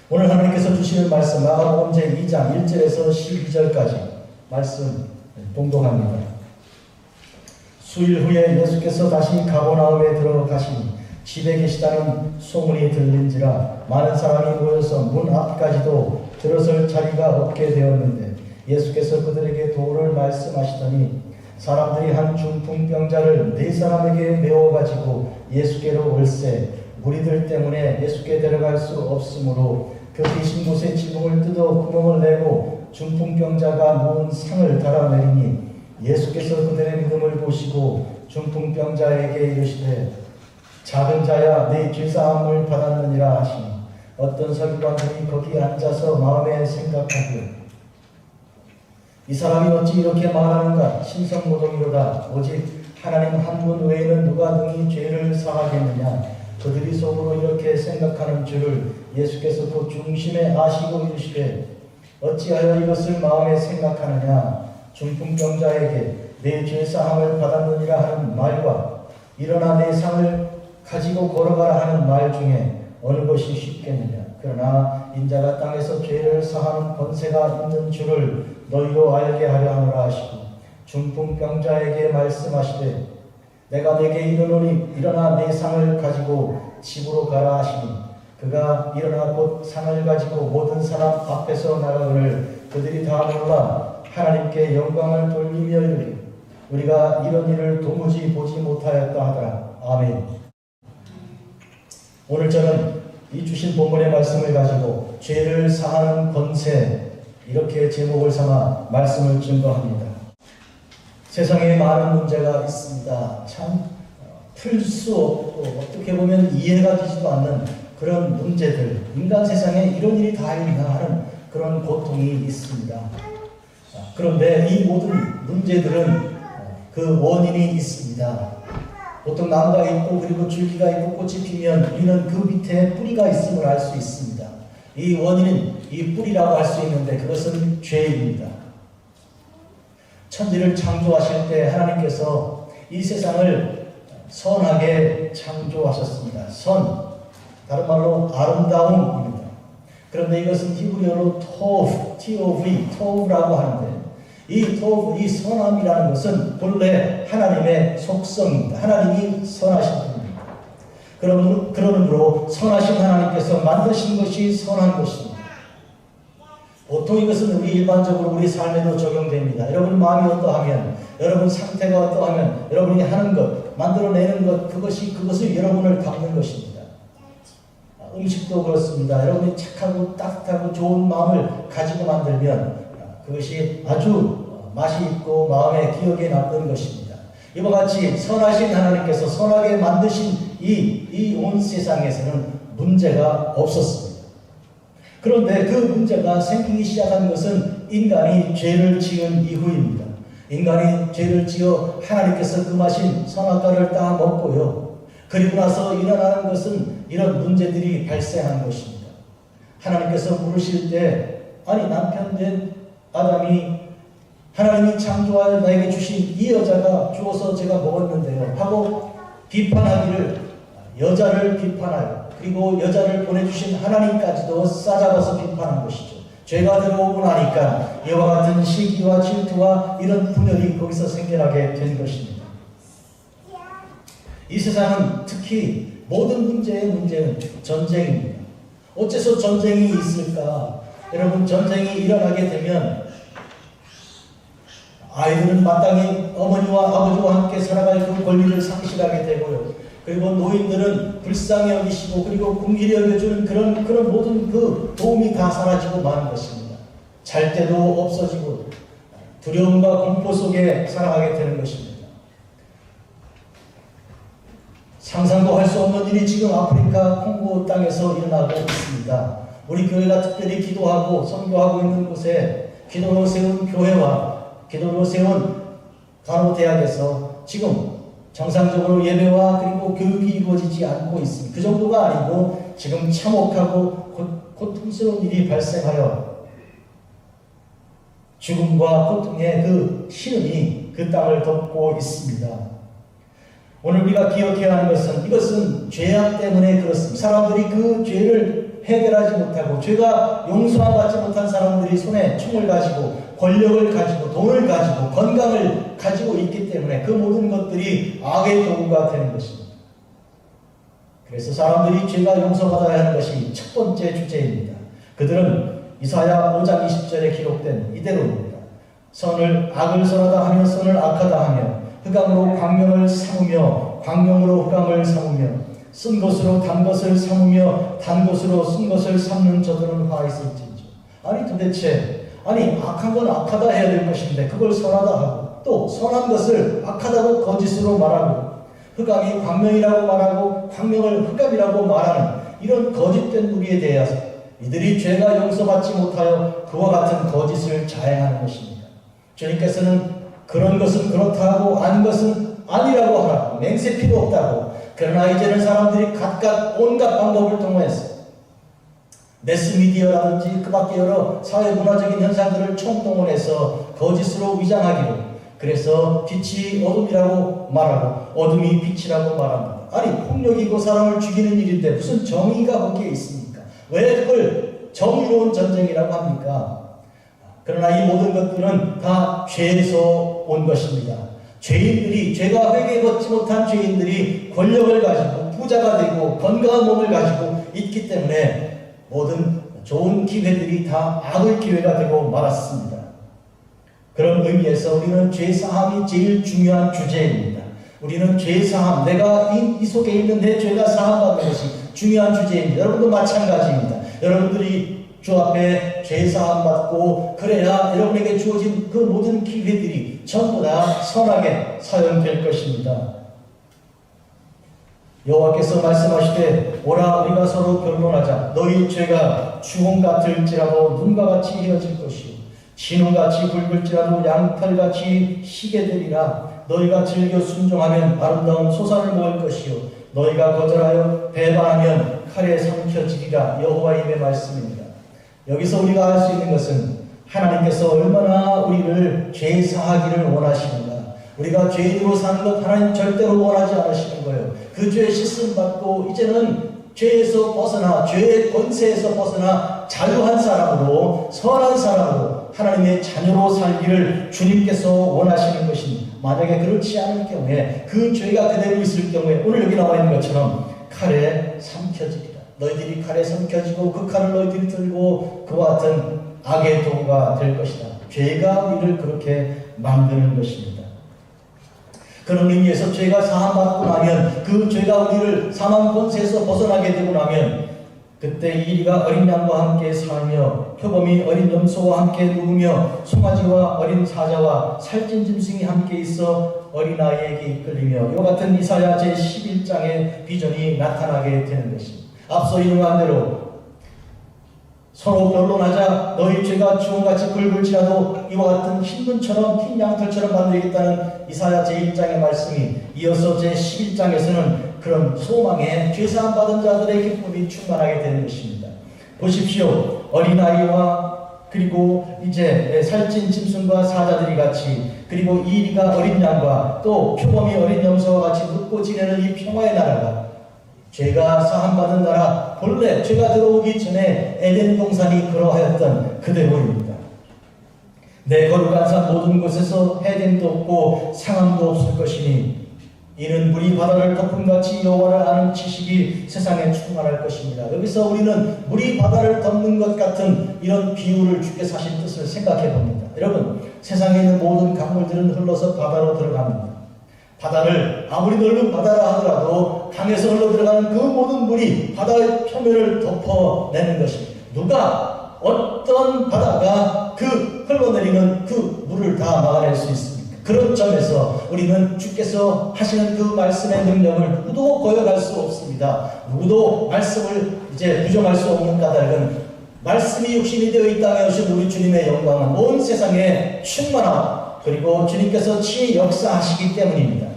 오늘 하나님께서 주시는 말씀 마가복음 제2장 1절에서 12절까지 말씀 봉독합니다. 수일 후에 예수께서 다시 가버나움에 들어가시니 집에 계시다는 소문이 들린지라 많은 사람이 모여서 문 앞까지도 들어설 자리가 없게 되었는데 예수께서 그들에게 도를 말씀하시더니 사람들이 한 중풍병자를 4사람에게 메워가지고 예수께로 올세 무리들 때문에 예수께 데려갈 수 없으므로 그 계신 곳에 지붕을 뜯어 구멍을 내고 중풍병자가 누운 상을 달아내리니 예수께서 그들의 믿음을 보시고 중풍병자에게 이르시되 작은 자야 네 죄사함을 받았느니라 하시니 어떤 서기관들이 거기 앉아서 마음에 생각하기를 이 사람이 어찌 이렇게 말하는가 신성모독이로다 오직 하나님 한 분 외에는 누가 능히 죄를 사하겠느냐 그들이 속으로 이렇게 생각하는 줄을 예수께서 그 중심에 아시고 이르시되 어찌하여 이것을 마음에 생각하느냐 중풍병자에게 내 죄사함을 받았느니라 하는 말과 일어나 내 상을 가지고 걸어가라 하는 말 중에 어느 것이 쉽겠느냐 그러나 인자가 땅에서 죄를 사하는 권세가 있는 줄을 너희로 알게 하려 하노라 하시고 중풍병자에게 말씀하시되 내가 네게 이르노니 일어나 내 상을 가지고 집으로 가라 하시니 그가 일어나 곧 상을 가지고 모든 사람 앞에서 나가거늘 그들이 다 놀라 하나님께 영광을 돌리며 이르리 우리가 이런 일을 도무지 보지 못하였다 하더라. 아멘. 오늘 저는 이 주신 본문의 말씀을 가지고 죄를 사하는 권세 이렇게 제목을 삼아 말씀을 증거합니다. 세상에 많은 문제가 있습니다. 참 풀 수 없고 어떻게 보면 이해가 되지도 않는 그런 문제들 인간 세상에 이런 일이 다 있나 하는 그런 고통이 있습니다. 그런데 이 모든 문제들은 그 원인이 있습니다. 보통 나무가 있고 그리고 줄기가 있고 꽃이 피면 우리는 그 밑에 뿌리가 있음을 알 수 있습니다. 이 원인은 이 뿌리라고 할 수 있는데 그것은 죄입니다. 천지를 창조하실 때 하나님께서 이 세상을 선하게 창조하셨습니다. 선, 다른 말로 아름다움입니다. 그런데 이것은 히브리어로 토브, T-O-V, 토브라고 하는데 이 토브, 이 선함이라는 것은 본래 하나님의 속성입니다. 하나님이 선하신 분입니다. 그러므로 선하신 하나님께서 만드신 것이 선한 것입니다. 보통 이것은 우리 일반적으로 우리 삶에도 적용됩니다. 여러분 마음이 어떠하면, 여러분 상태가 어떠하면, 여러분이 하는 것, 만들어내는 것, 그것을 여러분을 담는 것입니다. 음식도 그렇습니다. 여러분이 착하고 따뜻하고 좋은 마음을 가지고 만들면 그것이 아주 맛이 있고 마음에 기억에 남는 것입니다. 이와 같이 선하신 하나님께서 선하게 만드신 이 온 세상에서는 문제가 없었습니다. 그런데 그 문제가 생기기 시작한 것은 인간이 죄를 지은 이후입니다. 인간이 죄를 지어 하나님께서 금하신 선악과를 딱 먹고요. 그리고 나서 일어나는 것은 이런 문제들이 발생한 것입니다. 하나님께서 물으실 때 아니 남편 된 아담이 하나님이 창조하여 나에게 주신 이 여자가 주어서 제가 먹었는데요 하고 비판하기를 여자를 비판하여 그리고 여자를 보내주신 하나님까지도 싸잡아서 비판한 것이죠. 죄가 들어오고 나니까 이와 같은 시기와 질투와 이런 분열이 거기서 생겨나게 된 것입니다. 이 세상은 특히 모든 문제의 문제는 전쟁입니다. 어째서 전쟁이 있을까? 여러분 전쟁이 일어나게 되면 아이들은 마땅히 어머니와 아버지와 함께 살아갈 그 권리를 상실하게 되고요. 그리고 노인들은 불쌍히 여기시고 그리고 궁길히 여겨주는 그런 모든 그 도움이 다 사라지고 마는 것입니다. 잘 때도 없어지고 두려움과 공포 속에 살아가게 되는 것입니다. 상상도 할 수 없는 일이 지금 아프리카 콩고 땅에서 일어나고 있습니다. 우리 교회가 특별히 기도하고 선교하고 있는 곳에 기도로 세운 교회와 기도로 세운 간호대학에서 지금 정상적으로 예배와 그리고 교육이 이루어지지 않고 있습니다. 그 정도가 아니고 지금 참혹하고 고통스러운 일이 발생하여 죽음과 고통의 그 신음이 그 땅을 덮고 있습니다. 오늘 우리가 기억해야 하는 것은 이것은 죄악 때문에 그렇습니다. 사람들이 그 죄를 해결하지 못하고 죄가 용서받지 못한 사람들이 손에 총을 가지고 권력을 가지고 돈을 가지고 건강을 가지고 있기 때문에 그 모든 것들이 악의 도구가 되는 것입니다. 그래서 사람들이 죄가 용서받아야 하는 것이 첫 번째 주제입니다. 그들은 이사야 5장 20절에 기록된 이대로입니다. 악을 선하다 하며 선을 악하다 하며 흑암으로 광명을 삼으며 광명으로 흑암을 삼으며 쓴 것으로 단 것을 삼으며 단 것으로 쓴 것을 삼는 저들은 화 있을진저. 아니 도대체 악한 건 악하다 해야 될 것인데 그걸 선하다 하고 또 선한 것을 악하다고 거짓으로 말하고 흑암이 광명이라고 말하고 광명을 흑암이라고 말하는 이런 거짓된 무리에 대해서 이들이 죄가 용서받지 못하여 그와 같은 거짓을 자행하는 것입니다. 주님께서는 그런 것은 그렇다고 아닌 것은 아니라고 하라고 맹세 필요 없다고. 그러나 이제는 사람들이 각각 온갖 방법을 통해서 매스미디어라든지 그 밖에 여러 사회문화적인 현상들을 총동원해서 거짓으로 위장하기로 그래서 빛이 어둠이라고 말하고 어둠이 빛이라고 말합니다. 폭력이고 사람을 죽이는 일인데 무슨 정의가 거기에 있습니까? 왜 그걸 정의로운 전쟁이라고 합니까? 그러나 이 모든 것들은 다 죄에서 온 것입니다. 죄인들이 죄가 회개받지 못한 죄인들이 권력을 가지고 부자가 되고 건강한 몸을 가지고 있기 때문에 모든 좋은 기회들이 다 악의 기회가 되고 말았습니다. 그런 의미에서 우리는 죄사함이 제일 중요한 주제입니다. 우리는 죄사함, 내가 이 속에 있는 내 죄가 사함받는 것이 중요한 주제입니다. 여러분도 마찬가지입니다. 여러분들이 주 앞에 죄사함 받고 그래야 여러분에게 주어진 그 모든 기회들이 전부 다 선하게 사용될 것입니다. 여호와께서 말씀하시되 오라 우리가 서로 변론하자. 너희 죄가 주홍 같을지라도 눈과 같이 헤어질 것이요 진홍같이 붉을지라도 양털같이 희게 되리라. 너희가 즐겨 순종하면 아름다운 소산을 모을 것이요 너희가 거절하여 배반하면 칼에 삼켜지리라. 여호와의 말씀입니다. 여기서 우리가 알 수 있는 것은 하나님께서 얼마나 우리를 죄사하기를 원하시는가. 우리가 죄인으로 사는 것 하나님 절대로 원하지 않으시는 거예요. 그 죄에 씻음 받고 이제는 죄에서 벗어나 죄의 권세에서 벗어나 자유한 사람으로 선한 사람으로 하나님의 자녀로 살기를 주님께서 원하시는 것입니다. 만약에 그렇지 않을 경우에 그 죄가 그대로 있을 경우에 오늘 여기 나와 있는 것처럼 칼에 삼켜지리라. 너희들이 칼에 삼켜지고 그 칼을 너희들이 들고 그와 같은 악의 도구가 될 것이다. 죄가 우리를 그렇게 만드는 것입니다. 그런 의미에서 죄가 사함받고 나면 그 죄가 우리를 사망 권세에서 벗어나게 되고 나면 그때 이리가 어린 양과 함께 살며 표범이 어린 염소와 함께 누우며 송아지와 어린 사자와 살찐 짐승이 함께 있어 어린아이에게 이끌리며 이와 같은 이사야 제11장의 비전이 나타나게 되는 것입니다. 앞서 인용한 대로 서로 변론하자. 너희 죄가 주홍같이 붉을지라도 이와 같은 흰 눈처럼 흰 양털처럼 만들겠다는 이사야 제1장의 말씀이 이어서 제11장에서는 그런 소망에 죄사함 받은 자들의 기쁨이 충만하게 되는 것입니다. 보십시오. 어린아이와 그리고 이제 살찐 짐승과 사자들이 같이 그리고 이리가 어린 양과 또 표범이 어린 염소와 같이 눕고 지내는 이 평화의 나라가 죄가 사함받은 나라, 본래 죄가 들어오기 전에 에덴 동산이 그러하였던 그대로입니다. 내 거룩한 산 모든 곳에서 해됨도 없고 상함도 없을 것이니 이는 물이 바다를 덮음같이 여호와를 아는 지식이 세상에 충만할 것입니다. 여기서 우리는 물이 바다를 덮는 것 같은 이런 비유를 주께서 하신 뜻을 생각해 봅니다. 여러분, 세상에 있는 모든 강물들은 흘러서 바다로 들어갑니다. 바다를 아무리 넓은 바다라 하더라도 강에서 흘러들어가는 그 모든 물이 바다의 표면을 덮어내는 것입니다. 누가 어떤 바다가 그 흘러내리는 그 물을 다 막아낼 수 있습니까? 그런 점에서 우리는 주께서 하시는 그 말씀의 능력을 누구도 거역할 수 없습니다. 누구도 말씀을 이제 부정할 수 없는 까닭은 말씀이 육신이 되어 이 땅에 오신 우리 주님의 영광은 온 세상에 충만함 그리고 주님께서 친히 역사하시기 때문입니다.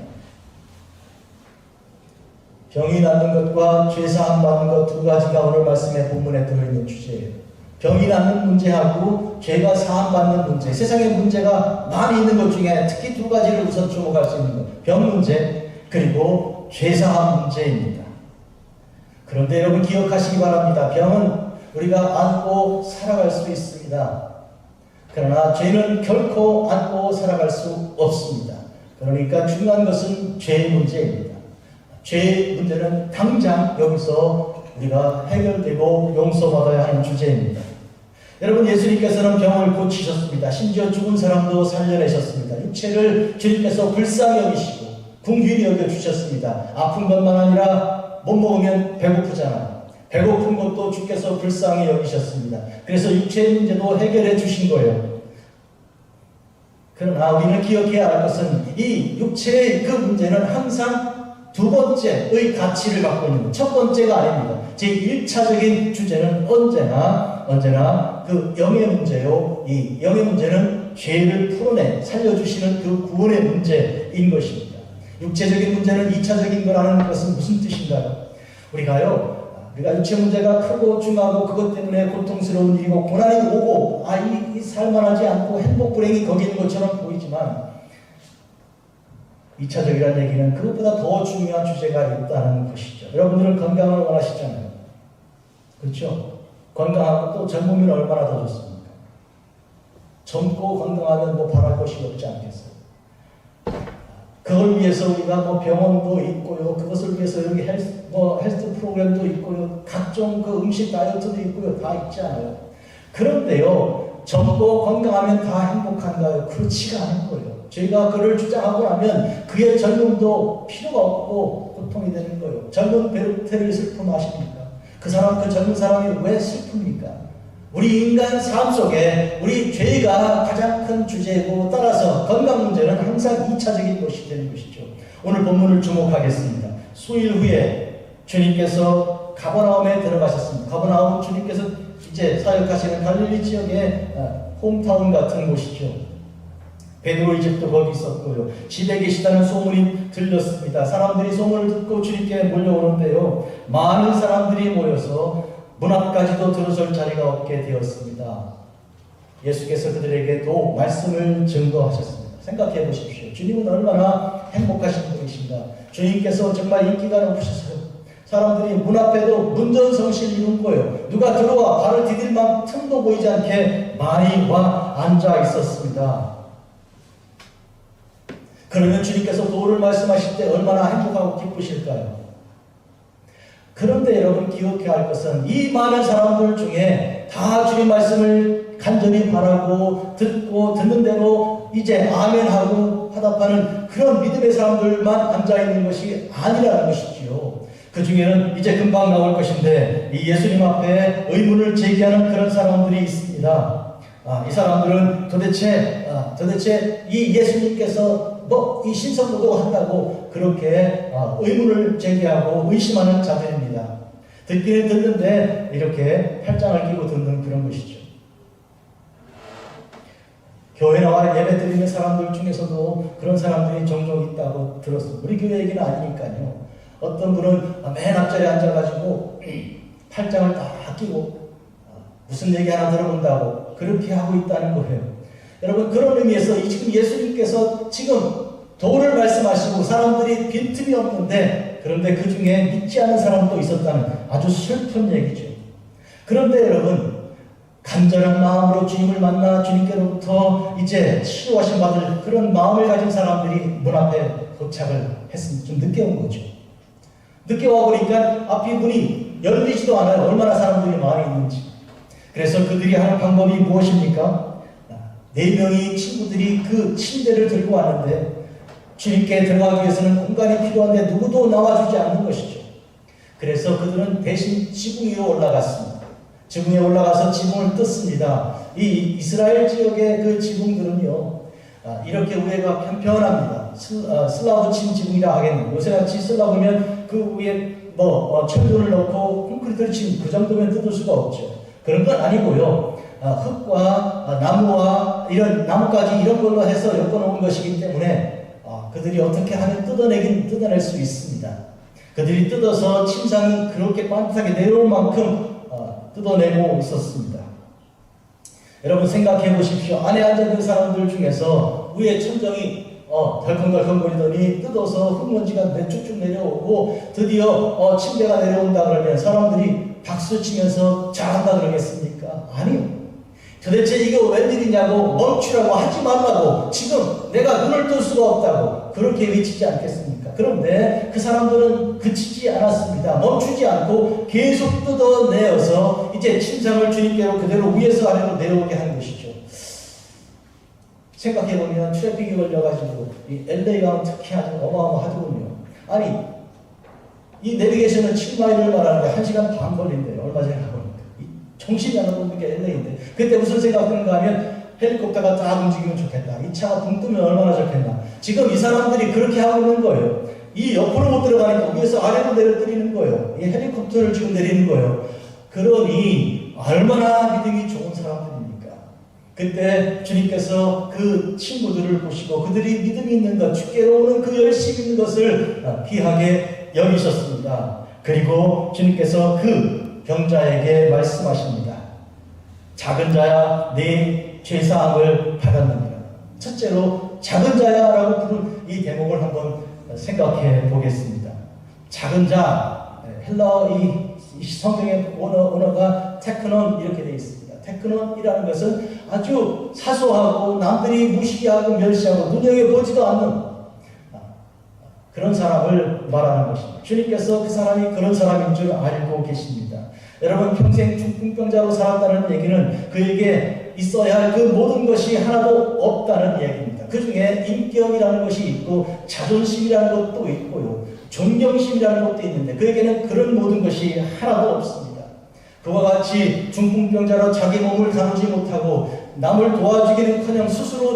병이 낫는 것과 죄사함 받는 것 두 가지가 오늘 말씀의 본문에 들어있는 주제예요. 병이 낫는 문제하고 죄가 사함 받는 문제. 세상에 문제가 많이 있는 것 중에 특히 두 가지를 우선 주목할 수 있는 것. 병 문제 그리고 죄사함 문제입니다. 그런데 여러분 기억하시기 바랍니다. 병은 우리가 안고 살아갈 수 있습니다. 그러나 죄는 결코 안고 살아갈 수 없습니다. 그러니까 중요한 것은 죄의 문제입니다. 죄의 문제는 당장 여기서 우리가 해결되고 용서받아야 하는 주제입니다. 여러분, 예수님께서는 병을 고치셨습니다. 심지어 죽은 사람도 살려내셨습니다. 육체를 주님께서 불쌍히 여기시고 긍휼히 여겨주셨습니다. 아픈 것만 아니라 못 먹으면 배고프잖아요. 배고픈 것도 주께서 불쌍히 여기셨습니다. 그래서 육체의 문제도 해결해 주신 거예요. 그러나 우리는 기억해야 할 것은 이 육체의 그 문제는 항상 두 번째의 가치를 갖고 있는, 첫 번째가 아닙니다. 제1차적인 주제는 언제나 그 영의 문제요. 이 영의 문제는 죄를 풀어내 살려주시는 그 구원의 문제인 것입니다. 육체적인 문제는 2차적인 거라는 것은 무슨 뜻인가요? 우리가 육체 문제가 크고 중하고 그것 때문에 고통스러운 일이고 고난이 오고 이 살만하지 않고 행복 불행이 거기 있는 것처럼 보이지만 2차적이라는 얘기는 그것보다 더 중요한 주제가 있다는 것이죠. 여러분들은 건강을 원하시잖아요. 그렇죠? 건강하고 또 젊으면 얼마나 더 좋습니까? 젊고 건강하면 뭐 바랄 것이 없지 않겠어요? 그걸 위해서 우리가 병원도 있고요. 그것을 위해서 여기 헬스 프로그램도 있고요. 각종 그 음식 다이어트도 있고요. 다 있지 않아요? 그런데요, 젊고 건강하면 다 행복한가요? 그렇지가 않은 거예요. 저희가 그를 주장하고 나면 그의 젊음도 필요가 없고 고통이 되는 거예요. 젊은 베르테르의 슬픔 아십니까? 그 젊은 사람이 왜 슬픕니까? 우리 인간 삶 속에 우리 죄가 가장 큰 주제이고 따라서 건강 문제는 항상 2차적인 것이 되는 것이죠. 오늘 본문을 주목하겠습니다. 수일 후에 주님께서 가버나움에 들어가셨습니다. 가버나움은 주님께서 이제 사역하시는 갈릴리 지역의 홈타운 같은 곳이죠. 베드로의 집도 거기 있었고요. 집에 계시다는 소문이 들렸습니다. 사람들이 소문을 듣고 주님께 몰려오는데요. 많은 사람들이 모여서 문 앞까지도 들어설 자리가 없게 되었습니다. 예수께서 그들에게도 말씀을 증거하셨습니다. 생각해 보십시오. 주님은 얼마나 행복하신 분이신가. 주님께서 정말 인기가 높으셨어요. 사람들이 문 앞에도 문전성시를 이룬 거예요. 누가 들어와 발을 디딜 만큼 틈도 보이지 않게 많이 와 앉아 있었습니다. 그러면 주님께서 도를 말씀하실 때 얼마나 행복하고 기쁘실까요? 그런데 여러분 기억해야 할 것은 이 많은 사람들 중에 다 주님 말씀을 간절히 바라고 듣고 듣는 대로 이제 아멘하고 화답하는 그런 믿음의 사람들만 앉아있는 것이 아니라는 것이지요. 그 중에는 이제 금방 나올 것인데 이 예수님 앞에 의문을 제기하는 그런 사람들이 있습니다. 이 사람들은 도대체 이 예수님께서 이 신성모독 한다고 그렇게 의문을 제기하고 의심하는 자들입니다. 듣기는 듣는데 이렇게 팔짱을 끼고 듣는 그런 것이죠. 교회 나와 예배 드리는 사람들 중에서도 그런 사람들이 종종 있다고 들었습니다. 우리 교회 얘기는 아니니까요. 어떤 분은 맨 앞자리에 앉아가지고 팔짱을 딱 끼고 무슨 얘기 하나 들어본다고 그렇게 하고 있다는 거예요. 여러분, 그런 의미에서 지금 예수님께서 지금 도를 말씀하시고 사람들이 빈틈이 없는데 그런데 그 중에 믿지 않은 사람도 있었다는 아주 슬픈 얘기죠. 그런데 여러분, 간절한 마음으로 주님을 만나 주님께로부터 이제 치유하심 받을 그런 마음을 가진 사람들이 문 앞에 도착을 했습니다. 좀 늦게 온 거죠. 늦게 와보니까 앞이 문이 열리지도 않아요. 얼마나 사람들이 많이 있는지. 그래서 그들이 하는 방법이 무엇입니까? 4명의 친구들이 그 침대를 들고 왔는데 주님께 들어가기 위해서는 공간이 필요한데 누구도 나와주지 않는 것이죠. 그래서 그들은 대신 지붕 위로 올라갔습니다. 지붕 위에 올라가서 지붕을 뜯습니다. 이 이스라엘 지역의 그 지붕들은요, 이렇게 위에가 편편합니다. 슬라브 친 지붕이라 하겠네요. 요새같이 슬라브면 그 위에 철근을 넣고 콘크리트를 친 그 정도면 뜯을 수가 없죠. 그런 건 아니고요. 흙과 나무와 이런 나뭇가지 이런 걸로 해서 엮어놓은 것이기 때문에 그들이 어떻게 하면 뜯어낼 수 있습니다. 그들이 뜯어서 침상이 그렇게 반듯하게 내려올 만큼 뜯어내고 있었습니다. 여러분 생각해 보십시오. 안에 앉아있는 사람들 중에서 위에 천정이 덜컹덜컹거리더니 뜯어서 흙먼지가 쭉쭉 내려오고 드디어 침대가 내려온다 그러면 사람들이 박수 치면서 잘한다 그러겠습니까? 아니요. 도대체 이게 웬일이냐고 멈추라고 하지 말라고 지금 내가 눈을 뜰 수가 없다고 그렇게 외치지 않겠습니까? 그런데 그 사람들은 그치지 않았습니다. 멈추지 않고 계속 뜯어내어서 이제 침상을 주님께로 그대로 위에서 아래로 내려오게 한 것이죠. 생각해보면 트래픽이 걸려가지고 이 LA가 특히 아주 어마어마하더군요. 아니 이 내비게이션은 7마일을 말하는데 1시간 반 걸린대요. 얼마 전에 가보니까. 정신이 안 오는 게 LA인데 그때 무슨 생각 드는가 하면 헬리콥터가 딱 움직이면 좋겠다. 이 차가 붕 뜨면 얼마나 좋겠나. 지금 이 사람들이 그렇게 하고 있는 거예요. 이 옆으로 못 들어가니까 위에서 아래로 내려뜨리는 거예요. 이 헬리콥터를 지금 내리는 거예요. 그러니 얼마나 믿음이 좋은 사람들입니까? 그때 주님께서 그 친구들을 보시고 그들이 믿음이 있는 것, 주께로 오는 그 열심히 있는 것을 귀하게 여기셨습니다. 그리고 주님께서 그 병자에게 말씀하십니다. 작은 자야 네 죄사함을 받았느니라. 첫째로 작은 자야라고 부른 이 대목을 한번 생각해 보겠습니다. 작은 자, 헬라어 이 성경의 언어가 테크논 이렇게 되어 있습니다. 테크논이라는 것은 아주 사소하고 남들이 무시하고 멸시하고 눈여겨보지도 않는 그런 사람을 말하는 것입니다. 주님께서 그 사람이 그런 사람인 줄 알고 계십니다. 여러분 평생 중풍병자로 살았다는 얘기는 그에게 있어야 할 그 모든 것이 하나도 없다는 얘기입니다. 그 중에 인격이라는 것이 있고 자존심이라는 것도 있고요. 존경심이라는 것도 있는데 그에게는 그런 모든 것이 하나도 없습니다. 그와 같이 중풍병자로 자기 몸을 다루지 못하고 남을 도와주기는커녕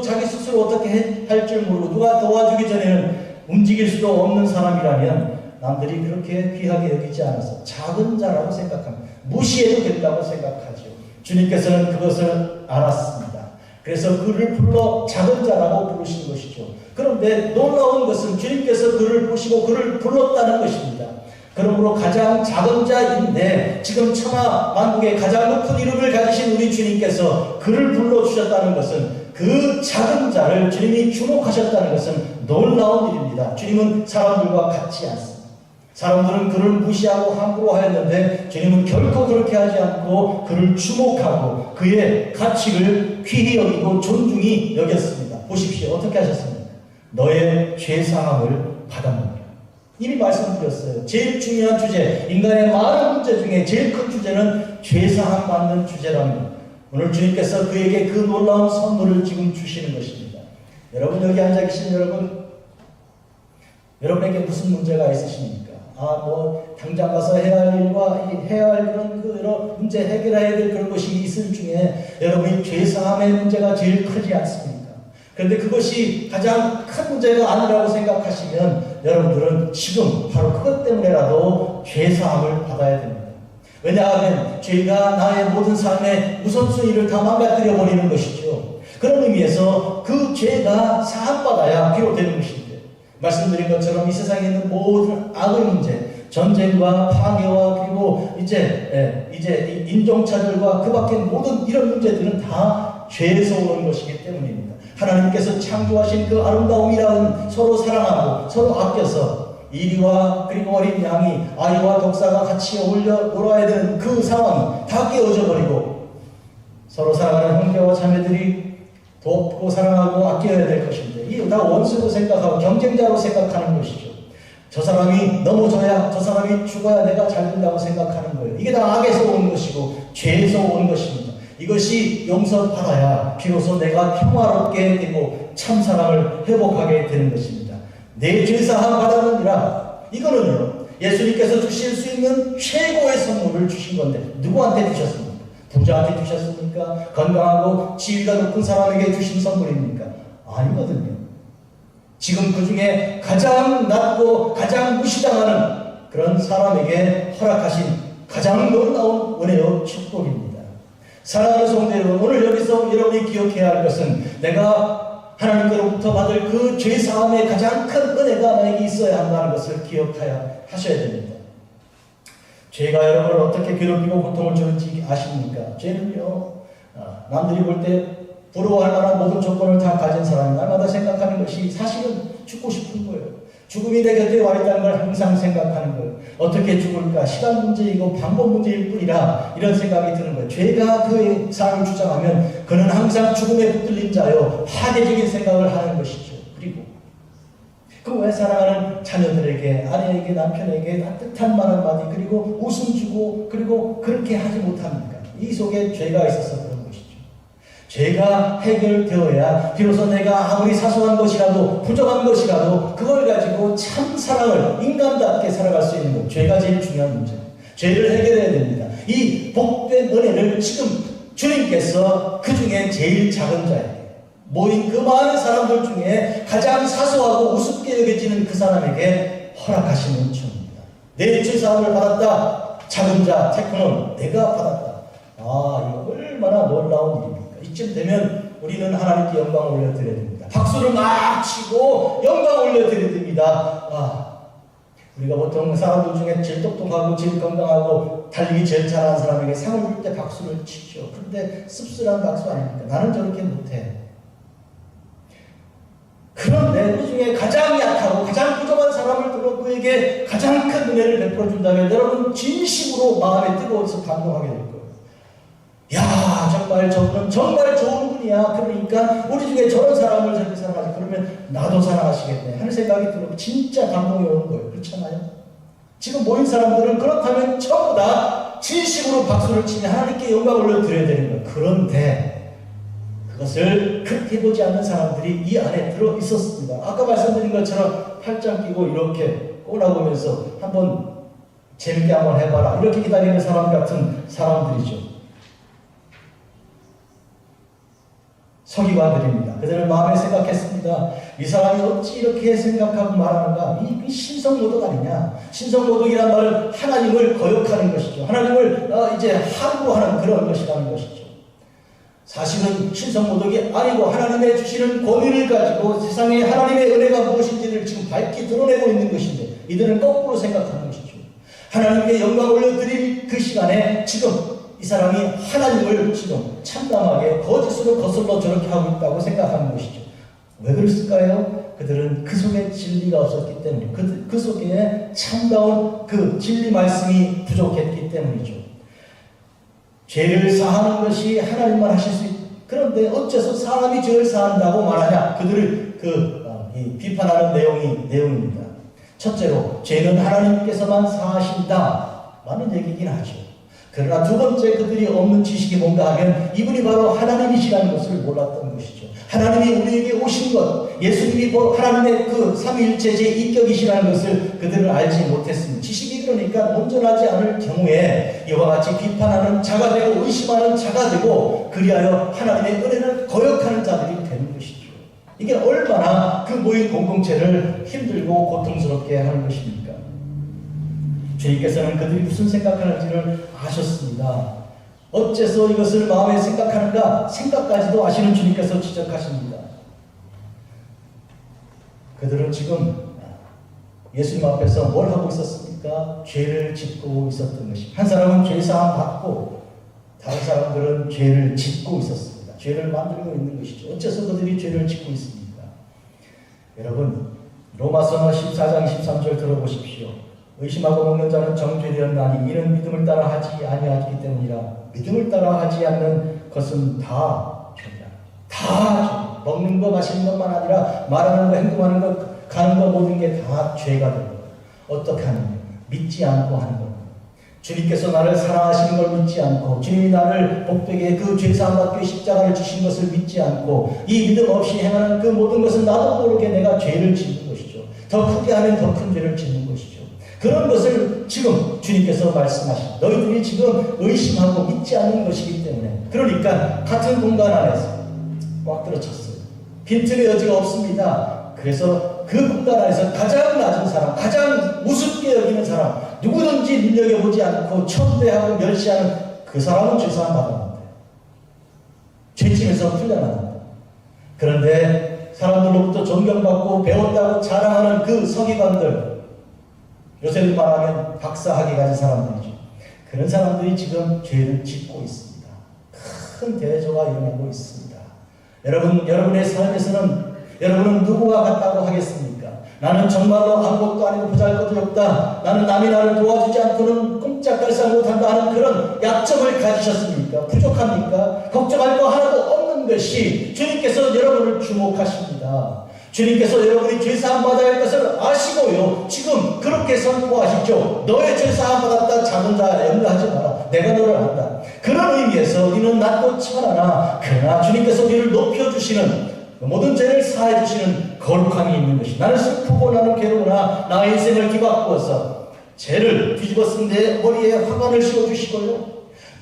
자기 스스로 어떻게 할 줄 모르고 누가 도와주기 전에는 움직일 수도 없는 사람이라면 남들이 그렇게 귀하게 여기지 않아서 작은 자라고 생각합니다. 무시해도 된다고 생각하죠. 주님께서는 그것을 알았습니다. 그래서 그를 불러 작은 자라고 부르신 것이죠. 그런데 놀라운 것은 주님께서 그를 보시고 그를 불렀다는 것입니다. 그러므로 가장 작은 자인데 지금 천하 만국의 가장 높은 이름을 가지신 우리 주님께서 그를 불러주셨다는 것은 그 작은 자를 주님이 주목하셨다는 것은 놀라운 일입니다. 주님은 사람들과 같지 않습니다. 사람들은 그를 무시하고 함부로 하였는데 주님은 결코 그렇게 하지 않고 그를 주목하고 그의 가치를 귀히 여기고 존중히 여겼습니다. 보십시오. 어떻게 하셨습니까? 너의 죄사함을 받았느니라. 이미 말씀드렸어요. 제일 중요한 주제, 인간의 많은 문제 중에 제일 큰 주제는 죄사함 받는 주제랍니다. 오늘 주님께서 그에게 그 놀라운 선물을 지금 주시는 것입니다. 여러분 여기 앉아 계신 여러분에게 무슨 문제가 있으십니까? 당장 가서 해야 할 일과 해야 할 그런 여러 문제 해결해야 될 그런 것이 있을 중에 여러분이 죄사함의 문제가 제일 크지 않습니까? 그런데 그것이 가장 큰 문제가 아니라고 생각하시면 여러분들은 지금 바로 그것 때문에라도 죄사함을 받아야 됩니다. 왜냐하면 죄가 나의 모든 삶의 우선순위를 다 망가뜨려 버리는 것이죠. 그런 의미에서 그 죄가 사함받아야 비롯되는 것입니다. 말씀드린 것처럼 이 세상에 있는 모든 악의 문제, 전쟁과 파괴와 그리고 이제 인종차별과 그 밖에 모든 이런 문제들은 다 죄에서 오는 것이기 때문입니다. 하나님께서 창조하신 그 아름다움이라는 서로 사랑하고 서로 아껴서 이리와 그리고 어린 양이 아이와 독사가 같이 어울려 놀아야 되는 그 상황이 다 깨어져 버리고 서로 사랑하는 형제와 자매들이 돕고 사랑하고 아껴야 될 것인데 이게 다 원수로 생각하고 경쟁자로 생각하는 것이죠. 저 사람이 넘어져야 저 사람이 죽어야 내가 잘 된다고 생각하는 거예요. 이게 다 악에서 온 것이고 죄에서 온 것입니다. 이것이 용서받아야 비로소 내가 평화롭게 되고 참사랑을 회복하게 되는 것입니다. 내 죄사함 받았느니라. 이거는요 예수님께서 주실 수 있는 최고의 선물을 주신 건데 누구한테 주셨습니까? 부자한테 주셨습니까? 건강하고 지위가 높은 사람에게 주신 선물입니까? 아니거든요. 지금 그 중에 가장 낮고 가장 무시당하는 그런 사람에게 허락하신 가장 놀라운 은혜와 축복입니다. 사랑하는 성도 여러분, 오늘 여기서 여러분이 기억해야 할 것은 내가 하나님께로부터 받을 그 죄사함의 가장 큰 은혜가 나에게 있어야 한다는 것을 하셔야 됩니다. 죄가 여러분을 어떻게 괴롭히고 고통을 주는지 아십니까? 죄는요, 남들이 볼 때 부러워할 만한 모든 조건을 다 가진 사람이 날마다 생각하는 것이 사실은 죽고 싶은 거예요. 죽음이 내 곁에 와 있다는 걸 항상 생각하는 거예요. 어떻게 죽을까? 시간 문제이고 방법 문제일 뿐이라 이런 생각이 드는 거예요. 죄가 그의 삶을 주장하면 그는 항상 죽음에 붙들린 자요 파괴적인 생각을 하는 것이죠. 그리고 그 왜 사랑하는 자녀들에게, 아내에게, 남편에게 따뜻한 말 한마디, 그리고 웃음 주고, 그리고 그렇게 하지 못합니까? 이 속에 죄가 있어서 그런 것이죠. 죄가 해결되어야 비로소 내가 아무리 사소한 것이라도, 부족한 것이라도 그걸 가지고 참 사랑을 인간답게 살아갈 수 있는 것. 죄가 제일 중요한 문제예요. 죄를 해결해야 됩니다. 이 복된 은혜를 지금 주님께서 그 중에 제일 작은 자에게, 모인 그 많은 사람들 중에 가장 사소하고 우습게 여겨지는 그 사람에게 허락하신 은총입니다. 내 죄사함을 받았다. 작은 자 테크는 내가 받았다. 이거 얼마나 놀라운 일입니까? 이쯤 되면 우리는 하나님께 영광을 올려드려야 됩니다. 박수를 막 치고 영광 올려드려야 됩니다. 우리가 보통 사람들 중에 제일 똑똑하고 제일 건강하고 달리기 제일 잘하는 사람에게 상을 줄 때 박수를 치죠. 그런데 씁쓸한 박수 아닙니까? 나는 저렇게 못해. 그런데 그 중에 가장 약하고 가장 부족한 사람을 들어 그에게 가장 큰 은혜를 베풀어 준다면 여러분 진심으로 마음에 뜨거워서 감동하게 될 거예요. 야, 정말 저분은 정말 좋은 분이야. 그러니까 우리 중에 저런 사람을 저렇게 사랑하지. 그러면 나도 사랑하시겠네 하는 생각이 들어 진짜 감동이 오는 거예요. 그렇잖아요? 지금 모인 사람들은 그렇다면 전부 다 진심으로 박수를 치며 하나님께 영광을 올려드려야 되는 거예요. 그런데 그것을 그렇게 보지 않는 사람들이 이 안에 들어 있었습니다. 아까 말씀드린 것처럼 팔짱 끼고 이렇게 꼬라보면서 한번 재밌게 한번 해봐라 이렇게 기다리는 사람 같은 사람들이죠. 서기관들입니다. 그들은 마음에 생각했습니다. 이 사람이 어찌 이렇게 생각하고 말하는가? 이 신성모독 아니냐? 신성모독이란 말은 하나님을 거역하는 것이죠. 하나님을 이제 함부하는 그런 것이라는 것이죠. 사실은 신성모독이 아니고 하나님의 주시는 권위를 가지고 세상에 하나님의 은혜가 무엇인지를 지금 밝히 드러내고 있는 것인데 이들은 거꾸로 생각하는 것이죠. 하나님께 영광을 올려드릴 그 시간에 지금 이 사람이 하나님을 지금 참담하게 거짓으로 거슬러 저렇게 하고 있다고 생각하는 것이죠. 왜 그랬을까요? 그들은 그 속에 진리가 없었기 때문에 그 속에 참다운 그 진리 말씀이 부족했기 때문이죠. 죄를 사하는 것이 하나님만 하실 수 있다. 그런데 어째서 사람이 죄를 사한다고 말하냐? 그들을 비판하는 내용입니다. 첫째로 죄는 하나님께서만 사하신다 라는 얘기긴 하죠. 그러나 두 번째 그들이 없는 지식이 뭔가 하면 이분이 바로 하나님이시라는 것을 몰랐던 것이죠. 하나님이 우리에게 오신 것, 예수님이 하나님의 그 삼위일체 제2격이시라는 것을 그들은 알지 못했습니다. 지식이 그러니까 온전하지 않을 경우에 이와 같이 비판하는 자가 되고 의심하는 자가 되고 그리하여 하나님의 은혜를 거역하는 자들이 되는 것이죠. 이게 얼마나 그 모인 공동체를 힘들고 고통스럽게 하는 것입니까? 주님께서는 그들이 무슨 생각하는지를 아셨습니다. 어째서 이것을 마음에 생각하는가? 생각까지도 아시는 주님께서 지적하십니다. 그들은 지금 예수님 앞에서 뭘 하고 있었습니까? 죄를 짓고 있었던 것입니다. 한 사람은 죄사함 받고 다른 사람들은 죄를 짓고 있었습니다. 죄를 만들고 있는 것이죠. 어째서 그들이 죄를 짓고 있습니까? 여러분 로마서 14장 23절 들어보십시오. 의심하고 먹는 자는 정죄되었나니 이는 믿음을 따라 하지 아니하기 때문이라. 믿음을 따라 하지 않는 것은 다 죄다. 다 죄. 먹는 거 마시는 것만 아니라 말하는 거 행동하는 거 가는 거 모든 게 다 죄가 되는 거예요. 어떻게 하느냐? 믿지 않고 하는 겁니다. 주님께서 나를 사랑하시는 걸 믿지 않고 주님이 나를 복되게 그 죄사함 받기 십자가를 주신 것을 믿지 않고 이 믿음 없이 행하는 그 모든 것은 나도 모르게 내가 죄를 짓는 것이죠. 더 크게 하면 더 큰 죄를 짓는 것이죠. 그런 것을 지금 주님께서 말씀하십니다. 너희들이 지금 의심하고 믿지 않는 것이기 때문에 그러니까 같은 공간 안에서 꽉 들어찼어요. 빈틈의 여지가 없습니다. 그래서 그 공간 안에서 가장 낮은 사람, 가장 우습게 여기는 사람, 누구든지 눈여겨보지 않고 천대하고 멸시하는 그 사람은 죄사함 받았는데 죄짐에서 풀려나는데 그런데 사람들로부터 존경받고 배웠다고 자랑하는 그 서기관들 요새로 말하면 박사학위 가진 사람들이죠. 그런 사람들이 지금 죄를 짓고 있습니다. 큰 대조가 일어나고 있습니다. 여러분의 삶에서는 여러분은 누구와 같다고 하겠습니까? 나는 정말로 아무것도 아니고 보잘것이 없다. 나는 남이 나를 도와주지 않고는 꼼짝달싹 못한다 하는 그런 약점을 가지셨습니까? 부족합니까? 걱정할 거 하나도 없는 것이 주님께서 여러분을 주목하십니다. 주님께서 여러분이 죄사함 받아야 할 것을 아시고요. 지금 그렇게 선포하시죠. 너의 죄사함 받았다. 작은 자야, 염려하지 마라. 내가 너를 안다. 그런 의미에서 우리는 낮고 천하나 그러나 주님께서 우리를 높여주시는 모든 죄를 사해 주시는 거룩함이 있는 것이, 나는 슬프고 나는 괴로우나 나의 인생을 뒤바꾸어서 죄를 뒤집어 쓴 내 머리에 화관을 씌워주시고요,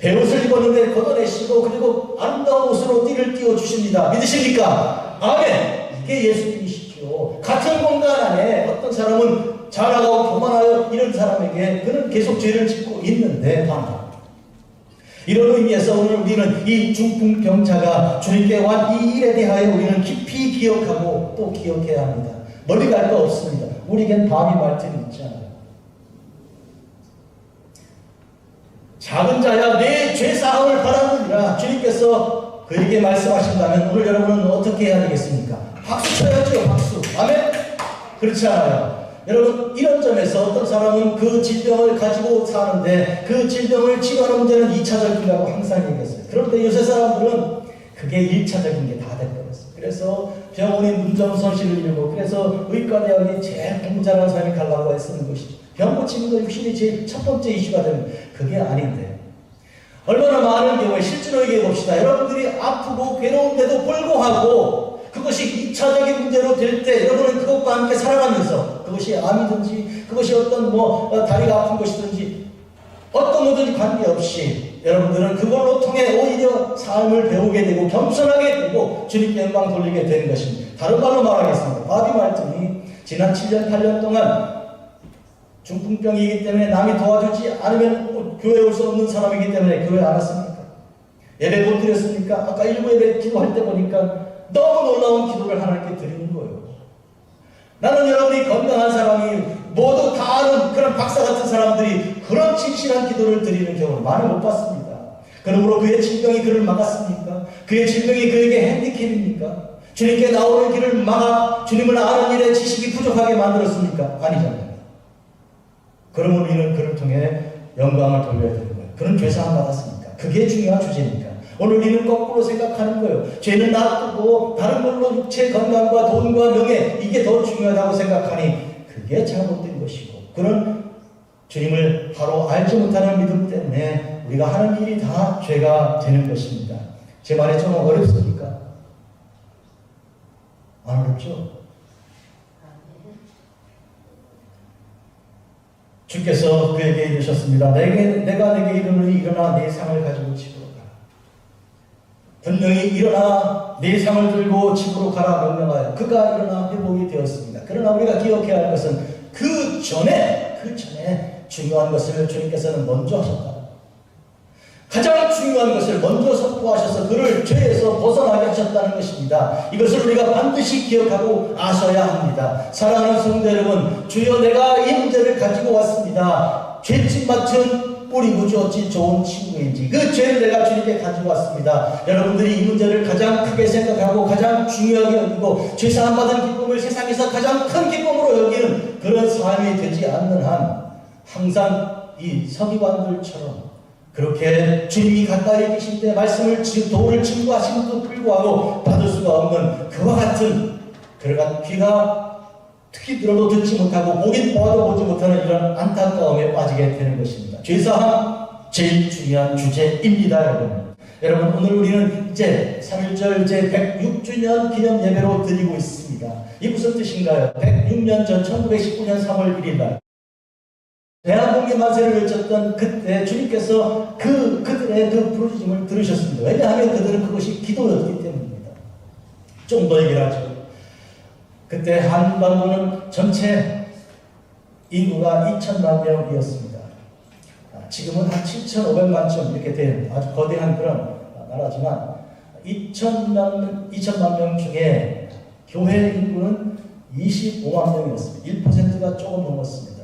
베옷을 입었는데 걷어내시고 그리고 아름다운 옷으로 띠를 띄워주십니다. 믿으십니까? 아멘. 이게 예수님이시죠. 같은 공간 안에 어떤 사람은 자라가고 교만하여 이런 사람에게 그는 계속 죄를 짓고 있는데 이런 의미에서 오늘 우리는 이 중풍병자가 주님께 wan 이 일에 대하여 우리는 깊이 기억하고 또 기억해야 합니다. 멀리 갈 거 없습니다. 우리에겐 바비 말씀이 있잖아요. 작은 자야 내 죄사함을 받았느니라 주님께서 그에게 말씀하신다면 오늘 여러분은 어떻게 해야 되겠습니까? 박수 쳐야죠. 박수. 아멘? 그렇지 않아요. 여러분, 이런 점에서 어떤 사람은 그 질병을 가지고 사는데 그 질병을 치료하는 문제는 2차적이라고 항상 얘기했어요. 그런데 요새 사람들은 그게 1차적인 게 다 돼버렸어요. 그래서 병원이 문정선실을 이루고 그래서 의과대학이 제일 공부잘하는 사람이 가려고 애쓰는 것이죠. 병 고치는 거 육신이 제일 첫 번째 이슈가 되는 그게 아닌데 얼마나 많은 경우에 실제로 얘기해 봅시다. 여러분들이 아프고 괴로운데도 불구하고 그것이 2차적인 문제로 될 때 여러분은 그것과 함께 살아가면서 그것이 암이든지 그것이 어떤 다리가 아픈 것이든지 어떤 뭐든지 관계없이 여러분들은 그걸로 통해 오히려 삶을 배우게 되고 겸손하게 되고 주님께 영광 돌리게 되는 것입니다. 다른 말로 말하겠습니다. 바비 말씀이 지난 7년 8년 동안 중풍병이기 때문에 남이 도와주지 않으면 교회에 올 수 없는 사람이기 때문에 교회 안 왔습니까? 예배 못 드렸습니까? 아까 일부 예배 기도할 때 보니까 너무 놀라운 기도를 하나님께 드리는 거예요. 나는 여러분이 건강한 사람이 모두 다 아는 그런 박사 같은 사람들이 그런 진실한 기도를 드리는 경우를 많이 못 봤습니다. 그러므로 그의 질병이 그를 막았습니까? 그의 질병이 그에게 핸디캡입니까? 주님께 나오는 길을 막아 주님을 아는 일에 지식이 부족하게 만들었습니까? 아니잖아요. 그러므로 우리는 그를 통해 영광을 돌려야 되는 거예요. 그는 죄사함 받았습니까? 그게 중요한 주제니까. 오늘 우리는 거꾸로 생각하는 거예요. 죄는 놔두고 다른 걸로 육체 건강과 돈과 명예 이게 더 중요하다고 생각하니 그게 잘못된 것이고 그런 주님을 바로 알지 못하는 믿음 때문에 우리가 하는 일이 다 죄가 되는 것입니다. 제 말이 좀 어렵습니까? 안 어렵죠? 주께서 그에게 이르셨습니다. 내가 내게 이르노니 일어나 내 상을 가지고 집으로 가라. 분명히 일어나 내 상을 들고 집으로 가라 명령하여 그가 일어나 회복이 되었습니다. 그러나 우리가 기억해야 할 것은 그 전에 중요한 것을 주님께서는 먼저 하셨다. 가장 중요한 것을 먼저 선포하셔서 그를 죄에서 벗어나게 하셨다는 것입니다. 이것을 우리가 반드시 기억하고 아셔야 합니다. 사랑하는 성도 여러분, 주여 내가 이 문제를 가지고 왔습니다. 죄짓 맡은 우리 무지 어찌 좋은 친구인지 그 죄를 내가 주님께 가지고 왔습니다. 여러분들이 이 문제를 가장 크게 생각하고 가장 중요하게 여기고 죄사함 받은 기쁨을 세상에서 가장 큰 기쁨으로 여기는 그런 삶이 되지 않는 한 항상 이 서기관들처럼 그렇게 주님이 가까이 계실 때 말씀을 도를 증거하시는데도 불구하고 받을 수가 없는 그와 같은 그러한 귀가 특히 들어도 듣지 못하고 보긴 보아도 보지 못하는 이런 안타까움에 빠지게 되는 것입니다. 죄사함 제일 중요한 주제입니다. 여러분 오늘 우리는 이제 3.1절 이제 106주년 기념 예배로 드리고 있습니다. 이 무슨 뜻인가요? 106년 전 1919년 3월 1일 날 대한민국 만세를 외쳤던 그때 주님께서 그들의 그 부르짖음을 들으셨습니다. 왜냐하면 그들은 그것이 기도였기 때문입니다. 좀 더 얘기를 하죠. 그때 한반도는 전체 인구가 2천만 명이었습니다. 지금은 한 7,500만쯤 이렇게 된 아주 거대한 그런 나라지만 2천만 명 중에 교회 인구는 25만 명이었습니다. 1%가 조금 넘었습니다.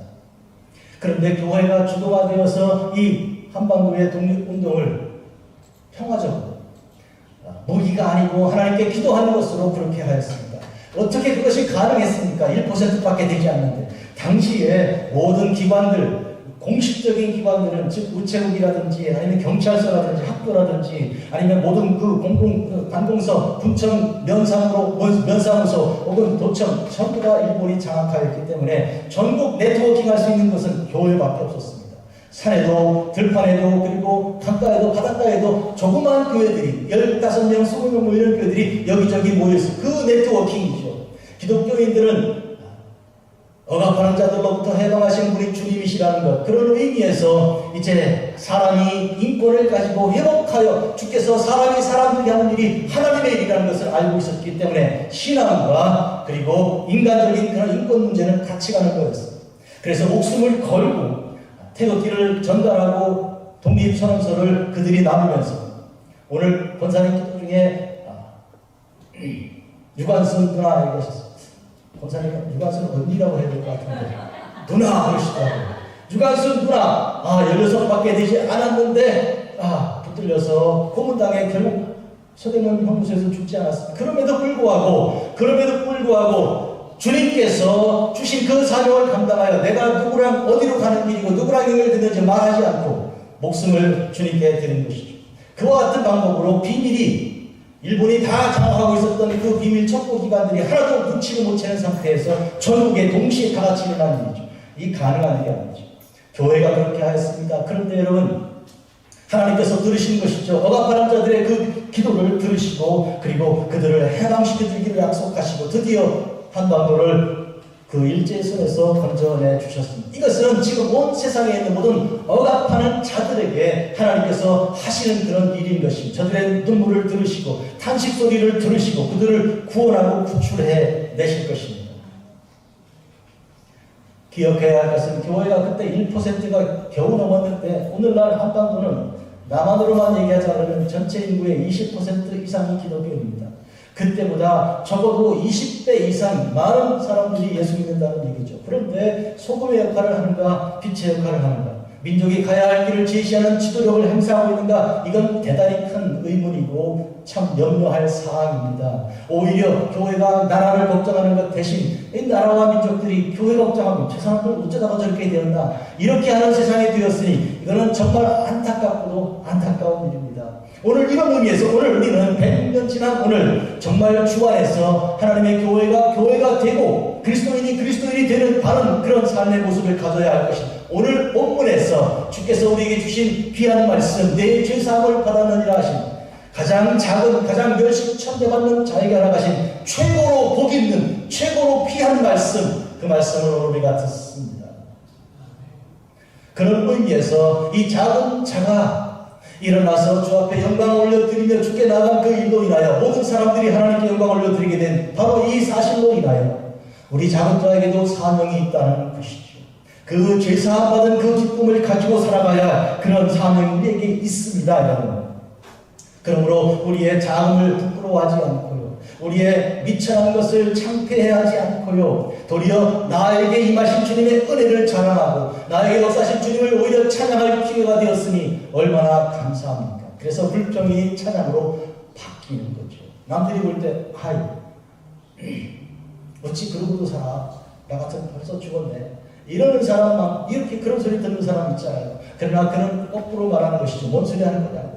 그런데 교회가 주도가 되어서 이 한반도의 독립운동을 평화적으로 무기가 자기가 아니고 하나님께 기도하는 것으로 그렇게 하였습니다. 어떻게 그것이 가능했습니까? 1%밖에 되지 않는데. 당시에 모든 기관들, 공식적인 기관들은 즉 우체국이라든지 아니면 경찰서라든지 학교라든지 아니면 모든 그 관공서, 군청, 면사무소 혹은 도청 전부 다 일본이 장악하였기 때문에 전국 네트워킹 할 수 있는 것은 교회밖에 없었습니다. 산에도 들판에도 그리고 강가에도 바닷가에도 조그마한 교회들이 15명, 20명 이런 교회들이 여기저기 모여있어요. 그 네트워킹이죠. 기독교인들은 억압하는 자들로부터 해방하신 분이 주님이시라는 것, 그런 의미에서 이제 사람이 인권을 가지고 회복하여 주께서 사람이 사람들에게 하는 일이 하나님의 일이라는 것을 알고 있었기 때문에 신앙과 그리고 인간적인 그런 인권 문제는 같이 가는 거였습니다. 그래서 목숨을 걸고 태극기를 전달하고 독립선언서를 그들이 나누면서 오늘 권사님 기도 중에 유관순 누나 얘기하셨어요. 권사님 유관순 언니라고 해야 될 것 같은데 누나 그러시더라고요. 유관순 누나 16밖에 되지 않았는데 붙들려서 고문당에 결국 서대문 형무소에서 죽지 않았습니다. 그럼에도 불구하고 주님께서 주신 그 사명을 감당하여 내가 누구랑 어디로 가는 길이고 누구랑 연을 듣는지 말하지 않고 목숨을 주님께 드린 것이죠. 그와 같은 방법으로 비밀이 일본이 다 장악하고 있었던 그 비밀 첩보기관들이 하나도 눈치를 못 채는 상태에서 전국에 동시에 다 같이 일어난 일이죠. 이 가능한 일이 아니죠. 교회가 그렇게 하였습니다. 그런데 여러분, 하나님께서 들으신 것이죠. 억압하는 자들의 그 기도를 들으시고 그리고 그들을 해방시켜 주기를 약속하시고 드디어 한반도를 그 일제선에서 건져내 주셨습니다. 이것은 지금 온 세상에 있는 모든 억압하는 자들에게 하나님께서 하시는 그런 일인 것입니다. 저들의 눈물을 들으시고 탄식 소리를 들으시고 그들을 구원하고 구출해 내실 것입니다. 기억해야 할 것은 교회가 그때 1%가 겨우 넘었는데 오늘날 한반도는 남한으로만 얘기하자면 전체 인구의 20% 이상이 기독교입니다. 그때보다 적어도 20배 이상 많은 사람들이 예수 믿는다는 얘기죠. 그런데 소금의 역할을 하는가, 빛의 역할을 하는가, 민족이 가야 할 길을 제시하는 지도력을 행사하고 있는가, 이건 대단히 큰 의문이고 참 염려할 사항입니다. 오히려 교회가 나라를 걱정하는 것 대신 이 나라와 민족들이 교회 걱정하고 저 사람들 어쩌다가 저렇게 되었나 이렇게 하는 세상이 되었으니 이거는 정말 안타깝고도 안타까운 일입니다. 오늘 이런 의미에서 오늘 우리는 100년 지난 오늘 정말 주 안에서 하나님의 교회가 되고 그리스도인이 되는 바른 그런 삶의 모습을 가져야 할 것입니다. 오늘 본문에서 주께서 우리에게 주신 귀한 말씀, 내 죄사함을 받았느니라 하신 가장 작은, 가장 멸시천대받는 자에게 허락하신 최고로 복 있는, 최고로 귀한 말씀, 그 말씀을 오늘 우리가 듣습니다. 그런 의미에서 이 작은 자가 일어나서 주 앞에 영광을 올려드리며 주께 나아간 그 일로 인하여 모든 사람들이 하나님께 영광을 올려드리게 된 바로 이 사실로 인하여 우리 작은 자에게도 사명이 있다는 것이죠. 그 죄사함 받은 그 기쁨을 가지고 살아가야 그런 사명이 우리에게 있습니다, 여러분. 그러므로 우리의 자음을 부끄러워하지 않고요, 우리의 미천한 것을 창피해하지 않고요, 도리어 나에게 임하신 주님의 은혜를 자랑하고 나에게 역사하신 주님을 오히려 찬양할 기회가 되었으니 얼마나 감사합니까? 그래서 불평이 찬양으로 바뀌는 거죠. 남들이 볼 때 어찌 그러고도 살아? 나 같으면 벌써 죽었네. 이러는 사람만, 이렇게 그런 소리 듣는 사람 있잖아요. 그러나 그는 거꾸로 말하는 것이죠. 뭔 소리 하는 거냐고.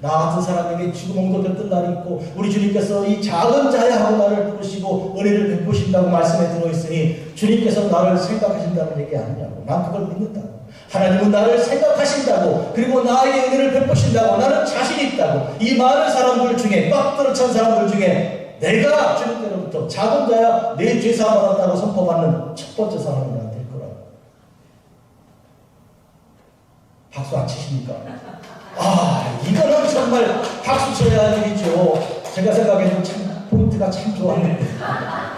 나 같은 사람에게 죽음 옹도했던 날이 있고 우리 주님께서 이 작은 자야 하고 나를 부르시고 은혜를 베푸신다고 말씀에 들어있으니 주님께서 나를 생각하신다는 얘기 아니냐고. 난 그걸 믿는다고. 하나님은 나를 생각하신다고, 그리고 나에게 은혜를 베푸신다고, 나는 자신이 있다고. 이 많은 사람들 중에, 꽉 들어찬 사람들 중에 내가 주님께로부터 작은 자야 내 죄사 받았다고 선포받는 첫 번째 사람이 될 거라고. 박수 안 치십니까? 이거는 정말 박수 쳐야 할 일이죠. 제가 생각해도 참 포인트가 참 좋았는데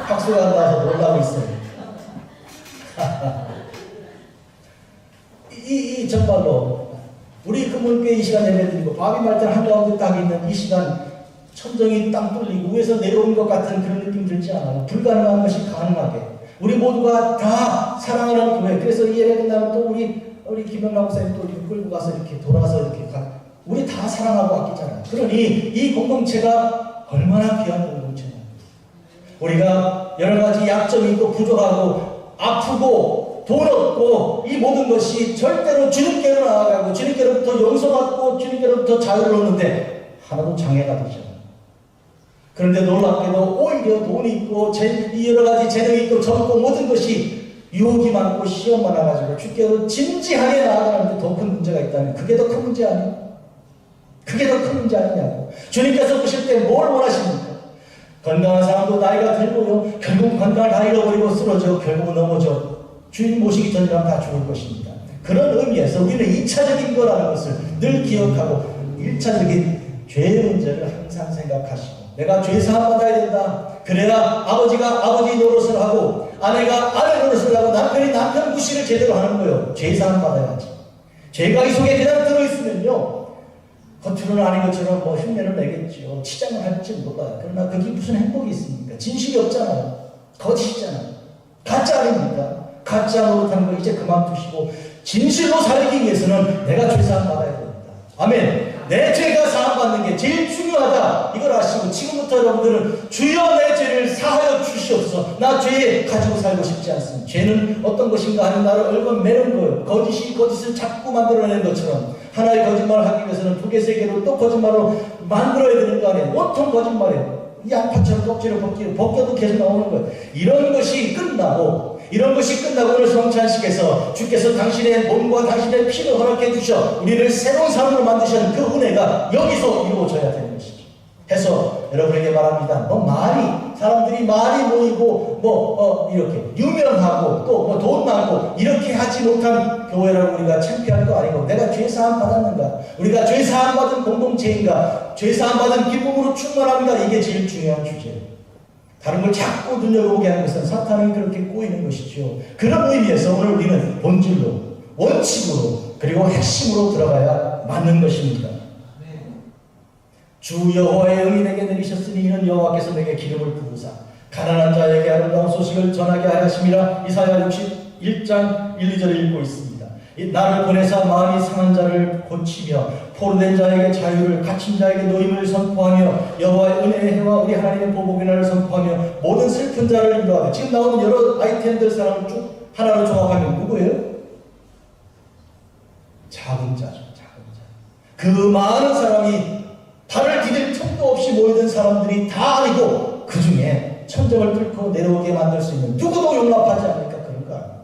박수가 안 나와서 놀라고 있어요. 정말로 우리 금은교회 이 시간 예배드리고 바위 말단 한가운데 딱 있는 이 시간 천정이 땅 뚫리고 위에서 내려온 것 같은 그런 느낌 들지 않아요. 불가능한 것이 가능하게 우리 모두가 다 사랑하는 교회. 그래서 이 예배 끝나면 또 우리 김영남 목사님 또 이렇게 끌고 가서 이렇게 돌아서 이렇게 우리 다 사랑하고 아끼잖아요. 그러니 이 공동체가 얼마나 귀한 공동체냐. 우리가 여러 가지 약점이 있고 부족하고 아프고 돈 없고 이 모든 것이 절대로 주님께로 나아가고 주님께로부터 용서받고 주님께로부터 자유를 얻는데 하나도 장애가 되지 않아요. 그런데 놀랍게도 오히려 돈이 있고 여러 가지 재능이 있고 젊고 모든 것이 유혹이 많고 시험 많아가지고 주께로 진지하게 나아가는데 더 큰 문제가 있다면 그게 더 큰 문제 아니에요? 그게 더 큰 문제 아니냐고. 주님께서 보실 때 뭘 원하십니까? 건강한 사람도 나이가 들고요. 결국 건강을 다 잃어버리고 쓰러져 결국은 넘어져 주인 모시기 전이라면 다 죽을 것입니다. 그런 의미에서 우리는 2차적인 거라는 것을 늘 기억하고 1차적인 죄의 문제를 항상 생각하시고 내가 죄사함 받아야 된다. 그래야 아버지가 아버지 노릇을 하고 아내가 아내 노릇을 하고 남편이 남편 구실을 제대로 하는 거예요. 죄사함 받아야지. 죄가 이 속에 그냥 들어있으면요. 겉으로는 아닌 것처럼 뭐 흉내를 내겠죠. 치장을 할지 몰라요. 그러나 그게 무슨 행복이 있습니까? 진실이 없잖아요. 거짓이잖아요. 가짜 아닙니까? 가짜 노릇하는 거 이제 그만두시고 진실로 살기 위해서는 내가 죄사함 받아야 됩니다. 아멘. 내 죄가 사함받는 게 제일 중요하다. 이걸 아시고 지금부터 여러분들은 주여 내 죄를 사하여 주시옵소서. 나 죄 가지고 살고 싶지 않습니다. 죄는 어떤 것인가 하는 나를 얽어매는 거예요. 거짓이 거짓을 자꾸 만들어내는 것처럼 하나의 거짓말을 하기 위해서는 두 개, 세 개로 또 거짓말로 만들어야 되는 거 아니에요. 온통 거짓말이에요. 이 양파처럼 껍질을 벗겨도 계속 나오는 거예요. 이런 것이 끝나고 오늘 성찬식에서 주께서 당신의 몸과 당신의 피를 허락해 주셔 우리를 새로운 사람으로 만드시는 그 은혜가 여기서 이루어져야 되는 것이죠. 해서 여러분에게 말합니다. 사람들이 말이 모이고 이렇게 유명하고 또 돈 많고 이렇게 하지 못한 교회라고 우리가 창피할 거 아니고 내가 죄사함 받았는가? 우리가 죄사함 받은 공동체인가? 죄사함 받은 기쁨으로 충만합니다. 이게 제일 중요한 주제예요. 다른 걸 자꾸 눈여겨보게 하는 것은 사탄이 그렇게 꼬이는 것이죠. 그런 의미에서 오늘 우리는 본질로, 원칙으로, 그리고 핵심으로 들어가야 맞는 것입니다. 주 여호와의 영이 내게 내리셨으니 이는 여호와께서 내게 기름을 부으사 가난한 자에게 아름다운 소식을 전하게 하심이라. 이사야 61장 1, 2절을 읽고 있습니다. 나를 보내사 마음이 상한 자를 고치며 포로된 자에게 자유를, 갇힌 자에게 노임을 선포하며 여호와의 은혜의 해와 우리 하나님의 보복의 날을 선포하며 모든 슬픈 자를 인도하되. 지금 나오는 여러 아이템들 사람을 쭉 하나로 종합하면 누구예요? 작은 자죠. 작은 자. 그 많은 사람이 발을 디딜 틈도 없이 모이던 사람들이 다 아니고 그 중에 천정을 뚫고 내려오게 만들 수 있는 누구도 용납하지 않으니까 그런 거 아니에요.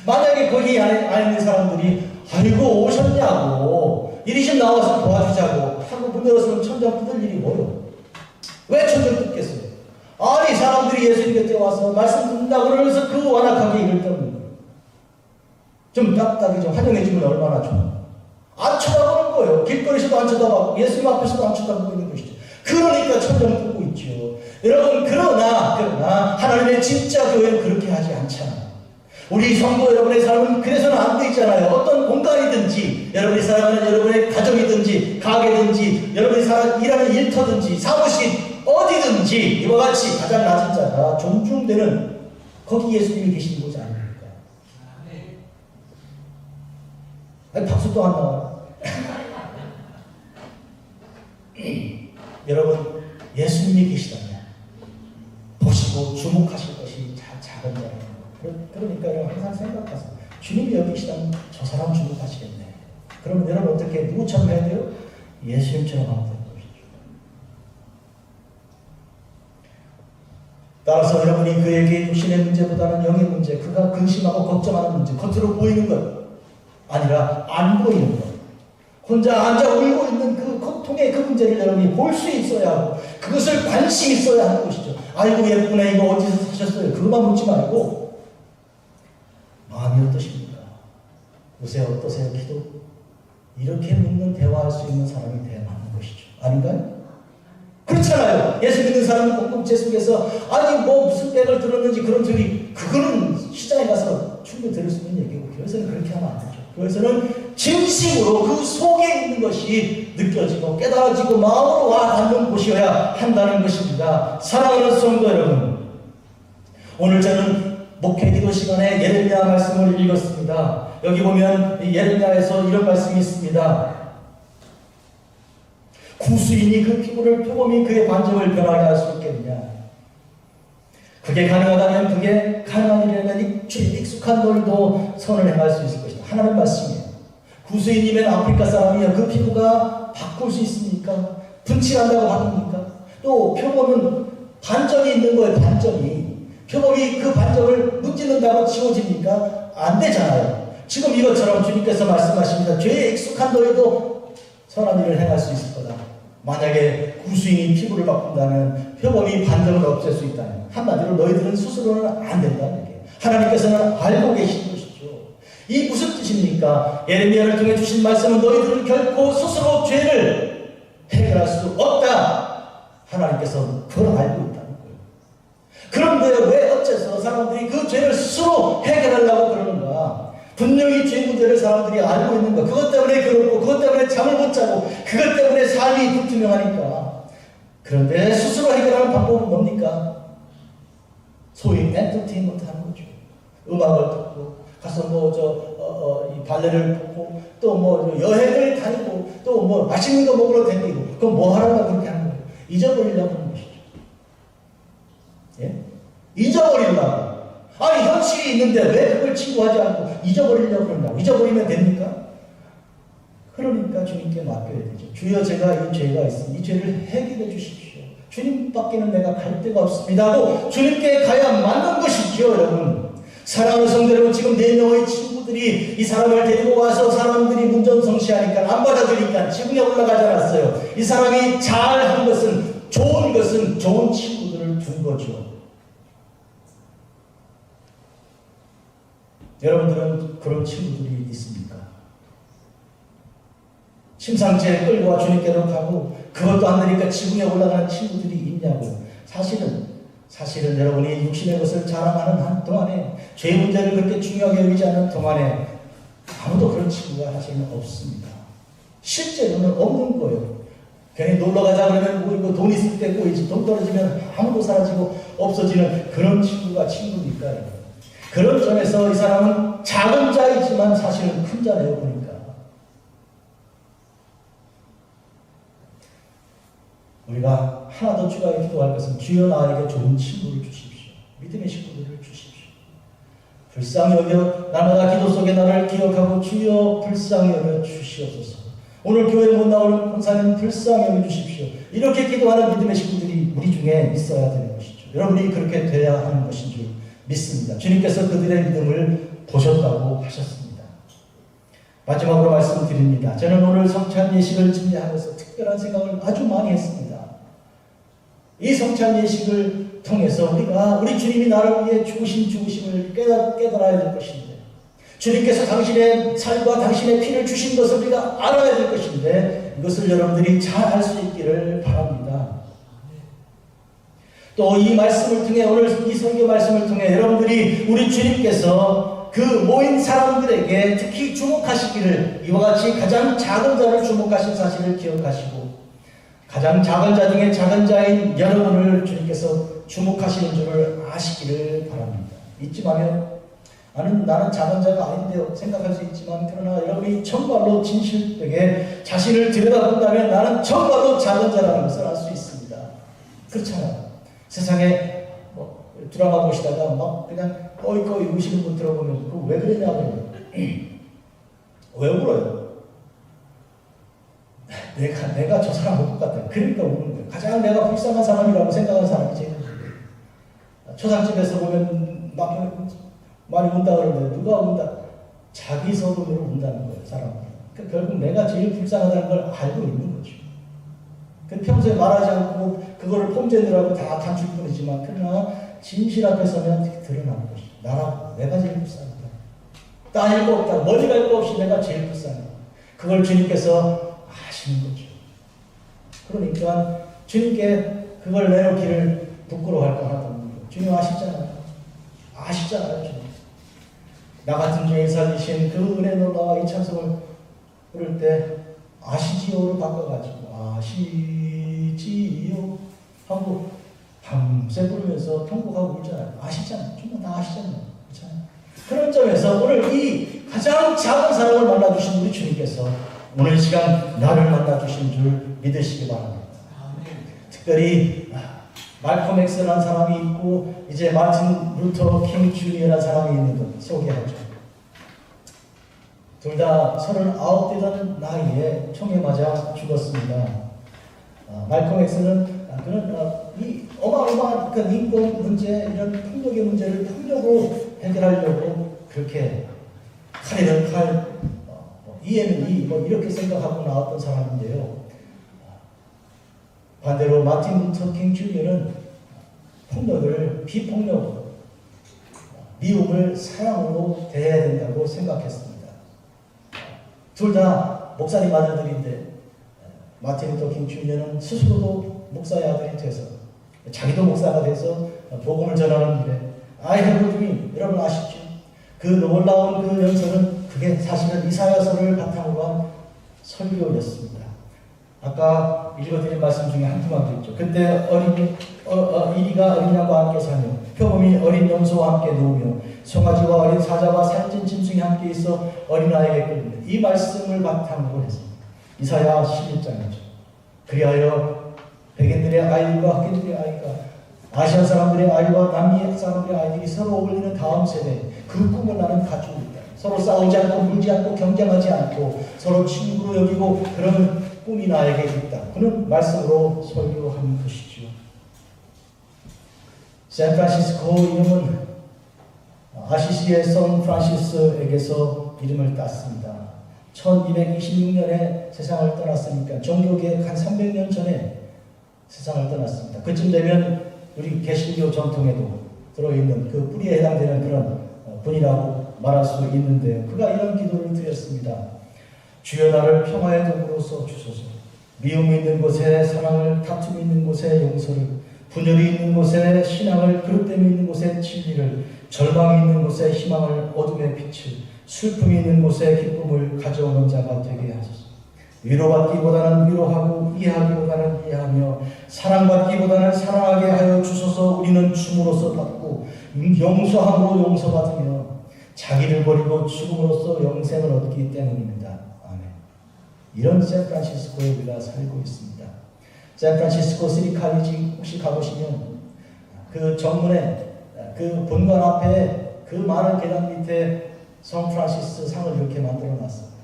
만약에 거기 안에 있는 사람들이 아이고 오셨냐고 이리 좀 나와서 도와주자고 하고 문 열었으면 천정 뜯을 일이 뭐요? 왜 천정 뜯겠어요? 아니 사람들이 예수님 곁에 와서 말씀 듣는다고 그러면서 그 완악하게 이를 떠는 거예요. 좀 따뜻하게 좀 환영해주면 얼마나 좋아. 안 쳐다보는 거예요. 길거리에서도 안 쳐다보고 예수님 앞에서도 안 쳐다보고 있는 것이죠. 그러니까 천정 뜯고 있죠. 여러분 그러나 하나님의 진짜 교회는 그렇게 하지 않잖아요. 우리 성도 여러분의 삶은 그래서는 안 돼 있잖아요. 어떤 공간이든지 여러분이 살아가는 여러분의 가정이든지 가게든지 여러분이 일하는 일터든지 사무실 어디든지 이와 같이 가장 낮은 자가 존중되는 거기 예수님이 계시는 곳이 아닙니까? 아니 박수도 안 나와요. 여러분 예수님이 계시다면 보시고 주목하실 것이 작은 자예요. 그러니까 여러분 항상 생각하세요. 주님이 여기 계시다면 저 사람 주목하시겠네. 그러면 여러분 어떻게 누구처럼 해야 돼요? 예수님처럼 하면 되는 것이죠. 따라서 여러분이 그에게 육신의 문제보다는 영의 문제, 그가 근심하고 걱정하는 문제, 겉으로 보이는 것 아니라 안 보이는 것, 혼자 앉아 울고 있는 그 고통의 그 문제를 여러분이 볼 수 있어야 하고 그것을 관심 있어야 하는 것이죠. 아이고 예쁘네 이거 어디서 사셨어요? 그것만 묻지 말고 마음이 어떠십니까? 요새 어떠세요? 기도? 이렇게 묻는 대화할 수 있는 사람이 돼야 맞는 것이죠. 아닌가요? 그렇잖아요. 예수 믿는 사람은 공동체 속에서 아니 뭐 무슨 백을 들었는지 그런 소리 그거는 시장에 가서 충분히 들을 수 있는 얘기고 교회에서는 그렇게 하면 안 되죠. 교회에서는 진심으로 그 속에 있는 것이 느껴지고 깨달아지고 마음으로 와 닿는 곳이어야 한다는 것입니다. 사랑하는 성도 여러분, 오늘 저는 목회 기도 시간에 예레미야 말씀을 읽었습니다. 여기 보면 예레미야에서 이런 말씀이 있습니다. 구수인이 그 피부를 표범이 그의 반점을 변하게 할 수 있겠느냐? 그게 가능하다면, 그게 가능한 일이라면 이 죄에 익숙한 너희도 선을 행할 수 있을 것이다. 하나님 말씀이에요. 구수인이면 아프리카 사람이야. 그 피부가 바꿀 수 있습니까? 분칠한다고 바뀝니까? 또 표범은 반점이 있는 거예요. 반점이. 표범이 그 반점을 문지른다고 지워집니까? 안 되잖아요. 지금 이것처럼 주님께서 말씀하십니다. 죄에 익숙한 너희도 선한 일을 행할 수 있을 거다. 만약에 구수인이 피부를 바꾼다면, 표범이 반점을 없앨 수 있다면, 한마디로 너희들은 스스로는 안 된다는 얘기예요. 하나님께서는 알고 계신 것이죠. 이 무슨 뜻입니까? 예레미야를 통해 주신 말씀은 너희들은 결코 스스로 죄를 해결할 수 없다. 하나님께서 그걸 알고 있다는 거예요. 그런데 왜 어째서 사람들이 그 죄를 스스로 해결하려고 그러는가? 분명히 죄 문제를 사람들이 알고 있는 거. 그것 때문에 괴롭고, 그것 때문에 잠을 못 자고, 그것 때문에 삶이 불투명하니까. 그런데 스스로 해결하는 방법은 뭡니까? 소위 엔터테인먼트 하는 거죠. 음악을 듣고, 가서 이 발레를 보고, 또 여행을 다니고, 또 맛있는 거 먹으러 다니고, 그럼 뭐 하려고 그렇게 하는 거예요? 잊어버리려고 하는 것이죠. 예? 잊어버리려고. 아니, 현실이 있는데 왜 그걸 치부하지 않고 잊어버리려고 그런다고? 잊어버리면 됩니까? 그러니까 주님께 맡겨야 되죠. 주여, 제가 이 죄가 있으니 이 죄를 해결해 주십시오. 주님밖에는 내가 갈 데가 없습니다 하고 주님께 가야 맞는 것이죠, 여러분. 사랑하는 성도 여러분, 지금 4명의 친구들이 이 사람을 데리고 와서 사람들이 문전성시하니까 안 받아주니까 지붕에 올라가지 않았어요. 이 사람이 잘한 것은, 좋은 것은 좋은 친구들을 둔 거죠. 여러분들은 그런 친구들이 있습니까? 심상치 않게 끌고 와 주님께로 가고 그것도 안 되니까 지붕에 올라가는 친구들이 있냐고. 사실은 여러분이 육신의 것을 자랑하는 한 동안에, 죄 문제를 그렇게 중요하게 여기지 않는 동안에 아무도 그런 친구가 사실은 없습니다. 실제로는 없는 거예요. 괜히 놀러 가자 그러면 이거 돈 있을 때 꼬이지, 돈 떨어지면 아무도 사라지고 없어지는 그런 친구가 친구니까요. 그런 점에서 이 사람은 작은 자이지만 사실은 큰 자네요, 보니까. 우리가 하나 더 추가해 기도할 것은, 주여 나에게 좋은 친구를 주십시오. 믿음의 식구들을 주십시오. 불쌍히 여겨 날마다 기도 속에 나를 기억하고 주여 불쌍히 여겨 주시옵소서. 오늘 교회 못 나오는 권사님 불쌍히 여겨 주십시오. 이렇게 기도하는 믿음의 식구들이 우리 중에 있어야 되는 것이죠. 여러분이 그렇게 돼야 하는 것인 줄 믿습니다. 주님께서 그들의 믿음을 보셨다고 하셨습니다. 마지막으로 말씀드립니다. 저는 오늘 성찬 예식을 준비하면서 특별한 생각을 아주 많이 했습니다. 이 성찬 예식을 통해서 우리 주님이 나를 위해 죽으신 죽으심을 깨달아야 될 것인데, 주님께서 당신의 살과 당신의 피를 주신 것을 우리가 알아야 될 것인데, 이것을 여러분들이 잘 알 수 있기를 바랍니다. 또 이 말씀을 통해, 오늘 이 설교 말씀을 통해 여러분들이 우리 주님께서 그 모인 사람들에게 특히 주목하시기를, 이와 같이 가장 작은 자를 주목하신 사실을 기억하시고, 가장 작은 자 중에 작은 자인 여러분을 주님께서 주목하시는 줄을 아시기를 바랍니다. 잊지 마면, 나는 작은 자가 아닌데요 생각할 수 있지만, 그러나 여러분이 정말로 진실되게 자신을 들여다본다면 나는 정말로 작은 자라는 것을 알 수 있습니다. 그렇잖아요. 세상에 드라마 보시다가 막 그냥 꺼이꺼이 우시는 분 들어보면 그거 왜 그러냐고요. 왜 울어요? 내가 저 사람과 똑같다. 그러니까 우는 거예요. 가장 내가 불쌍한 사람이라고 생각하는 사람이 제일 초상집에서 보면 막 많이 운다 그러는데, 누가 운다? 자기 소금으로 운다는 거예요, 사람은. 그러니까 결국 내가 제일 불쌍하다는 걸 알고 있는 거죠. 평소에 말하지 않고 그거를 폼제느라고 다 감출 뿐이지만, 그러나 진실 앞에 서면 드러나는 것이죠. 내가 제일 불쌍하다. 따질 거 없다. 멀리 갈 거 없이 내가 제일 불쌍하다. 그걸 주님께서 아시는 거죠. 그러니까 주님께 그걸 내놓기를 부끄러워할 거 하나도 없는 거예요. 주님 아시잖아요, 주님. 나 같은 죄인 살리신 그 은혜 놀라와 이 찬송을 부를 때 아시지요로 바꿔가지고 아시지요 하고 밤새 부르면서 통곡하고 울잖아요. 아시잖아요. 정말 다 아시잖아요. 그렇잖아요. 그런 점에서 오늘 이 가장 작은 사람을 만나주신 우리 주님께서 오늘 시간 나를 만나 주신 줄 믿으시기 바랍니다. 특별히 말콤 엑스라는 사람이 있고 이제 마틴 루터 킹 주니어라는 사람이 있는 것 소개하죠. 둘 다 39되던 나이에 총에 맞아 죽었습니다. 말콤 엑스는 이 어마어마한 그 인권 문제, 이런 폭력의 문제를 폭력으로 해결하려고 그렇게 칼에는 칼, 이에는 이, 이렇게 생각하고 나왔던 사람인데요. 반대로 마틴 루터 킹 주니어는 폭력을 비폭력으로, 미움을 사랑으로 대해야 된다고 생각했습니다. 둘 다 목사님 아들들인데 마틴 루터 킹 주니어는 스스로도 목사의 아들이 돼서 자기도 목사가 돼서 복음을 전하는 일에 I have a dream, 여러분 아시죠? 그 놀라운 그 연설은 그게 사실은 이사야서를 바탕으로 한 설교였습니다. 아까 읽어드린 말씀 중에 한 구만 있죠. 그때 이리가 어린 양과 함께 사며 표범이 어린 염소와 함께 누우며 송아지와 어린 사자와 살찐 짐승이 함께 있어 어린아이에게 끌린다. 이 말씀을 바탕으로 해서 이사야 11장이죠. 그리하여 백인들의 아이들과 흑인들의 아이가 아시아 사람들의 아이와 남미 사람들의 아이들이 서로 어울리는 다음 세대, 그 꿈을 나는 가지고 있다. 서로 싸우지 않고 물지 않고 경쟁하지 않고 서로 친구로 여기고 그런 꿈이 나에게 있다. 그는 말씀으로 설교한 것이죠. 샌프란시스코 이름은 아시시의 선 프란시스에게서 이름을 땄습니다. 1226년에 세상을 떠났으니까 종교개혁 한 300년 전에 세상을 떠났습니다. 그쯤 되면 우리 개신교 전통에도 들어있는 그 뿌리에 해당되는 그런 분이라고 말할 수 있는데요. 그가 이런 기도를 드렸습니다. 주여 나를 평화의 도구로서 주소서. 미움이 있는 곳에 사랑을, 다툼이 있는 곳에 용서를, 분열이 있는 곳에 신앙을, 그릇됨이 있는 곳에 진리를, 절망이 있는 곳에 희망을, 어둠의 빛을, 슬픔이 있는 곳에 기쁨을 가져오는 자가 되게 하소서. 위로받기보다는 위로하고 이해하기보다는 이해하며 사랑받기보다는 사랑하게 하여 주소서. 우리는 춤으로써 받고 용서함으로 용서받으며 자기를 버리고 죽음으로써 영생을 얻기 때문입니다. 아멘. 이런 샌프란시스코에 우리가 살고 있습니다. 샌프란시스코 시리칼리지 혹시 가보시면 그 정문에 그 본관 앞에 그 많은 계단 밑에 성 프란시스 상을 이렇게 만들어 놨습니다.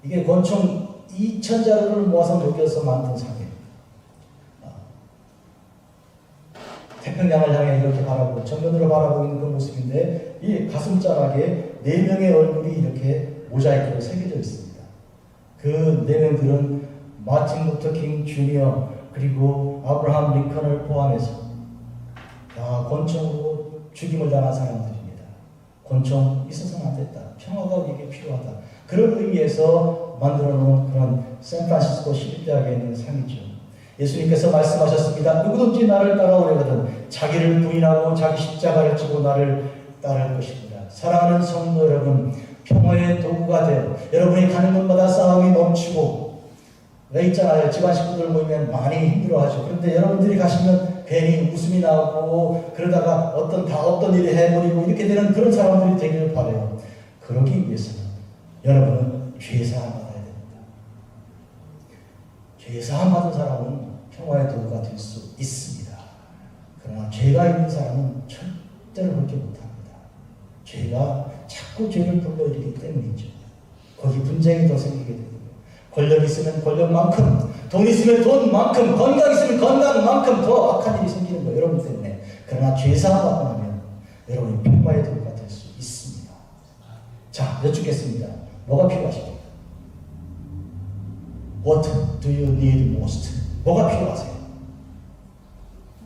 이게 권총 2,000자루를 모아서 녹여서 만든 상이에요. 태평양을 향해 이렇게 바라보고 정면으로 바라보고 있는 그 모습인데 이 가슴자락에 4명의 얼굴이 이렇게 모자이크로 새겨져 있습니다. 그 4명들은 마틴 루터 킹 주니어 그리고 아브라함 링컨을 포함해서 다 권총으로 죽임을 당한 사람들입니다. 권총 있어서는 안 됐다. 평화가 우리에게 필요하다. 그런 의미에서 만들어 놓은 그런 샌프란시스코 시립대학에 있는 상이죠. 예수님께서 말씀하셨습니다. 누구든지 나를 따라오려거든 자기를 부인하고 자기 십자가를 지고 나를 따를 것입니다. 사랑하는 성도 여러분, 평화의 도구가 되어 여러분이 가는 곳마다 싸움이 멈추고 왜 있잖아요. 집안 식구들 모이면 많이 힘들어하죠. 그런데 여러분들이 가시면 괜히 웃음이 나오고 그러다가 어떤 일을 해버리고 이렇게 되는 그런 사람들이 되기를 바라요. 그러기 위해서는 여러분은 죄사함 받아야 됩니다. 죄사함 받은 사람은 평화의 도구가 될 수 있습니다. 그러나 죄가 있는 사람은 절대로 그렇게 못합니다. 죄가 자꾸 죄를 불러일으키기 때문이죠. 거기 분쟁이 더 생기게 됩니다. 권력 있으면 권력만큼, 돈 있으면 돈만큼, 건강 있으면 건강만큼 더 악한 일이 생기는 거예요. 여러분 때문에. 그러나 죄사함 받고 나면 여러분이 평화의 도구가 될 수 있습니다. 자, 여쭙겠습니다. 뭐가 필요하십니까? What do you need most? 뭐가 필요하세요?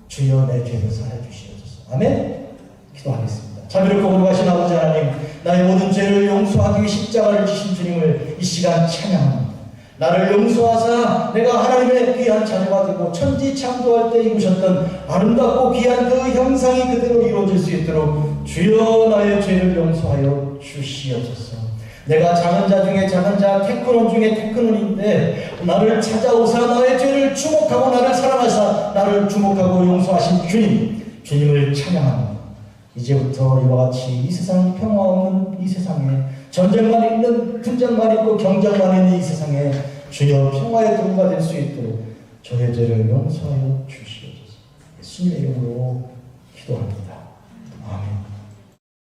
주여 내 죄를 사하여 주시옵소서. 아멘? 기도하겠습니다. 자비롭고 거룩하신 아버지 하나님, 나의 모든 죄를 용서하기 위해 십자가를 지신 주님을 이 시간 찬양합니다. 나를 용서하사 내가 하나님의 귀한 자녀가 되고 천지 창조할 때 입으셨던 아름답고 귀한 그 형상이 그대로 이루어질 수 있도록 주여 나의 죄를 용서하여 주시옵소서. 내가 작은 자 중에 작은 자, 테크논 중에 테크논인데 나를 찾아오사 나의 죄를 주목하고 나를 사랑하사 나를 주목하고 용서하신 주님을 찬양합니다. 이제부터 이와 같이 이 세상 평화 없는 이 세상에 전쟁만 있는, 분쟁만 있고 경쟁만 있는 이 세상에 주여 평화의 도구가 될 수 있도록 저의 죄를 용서하여 주시옵소서. 예수님의 이름으로 기도합니다. 아멘.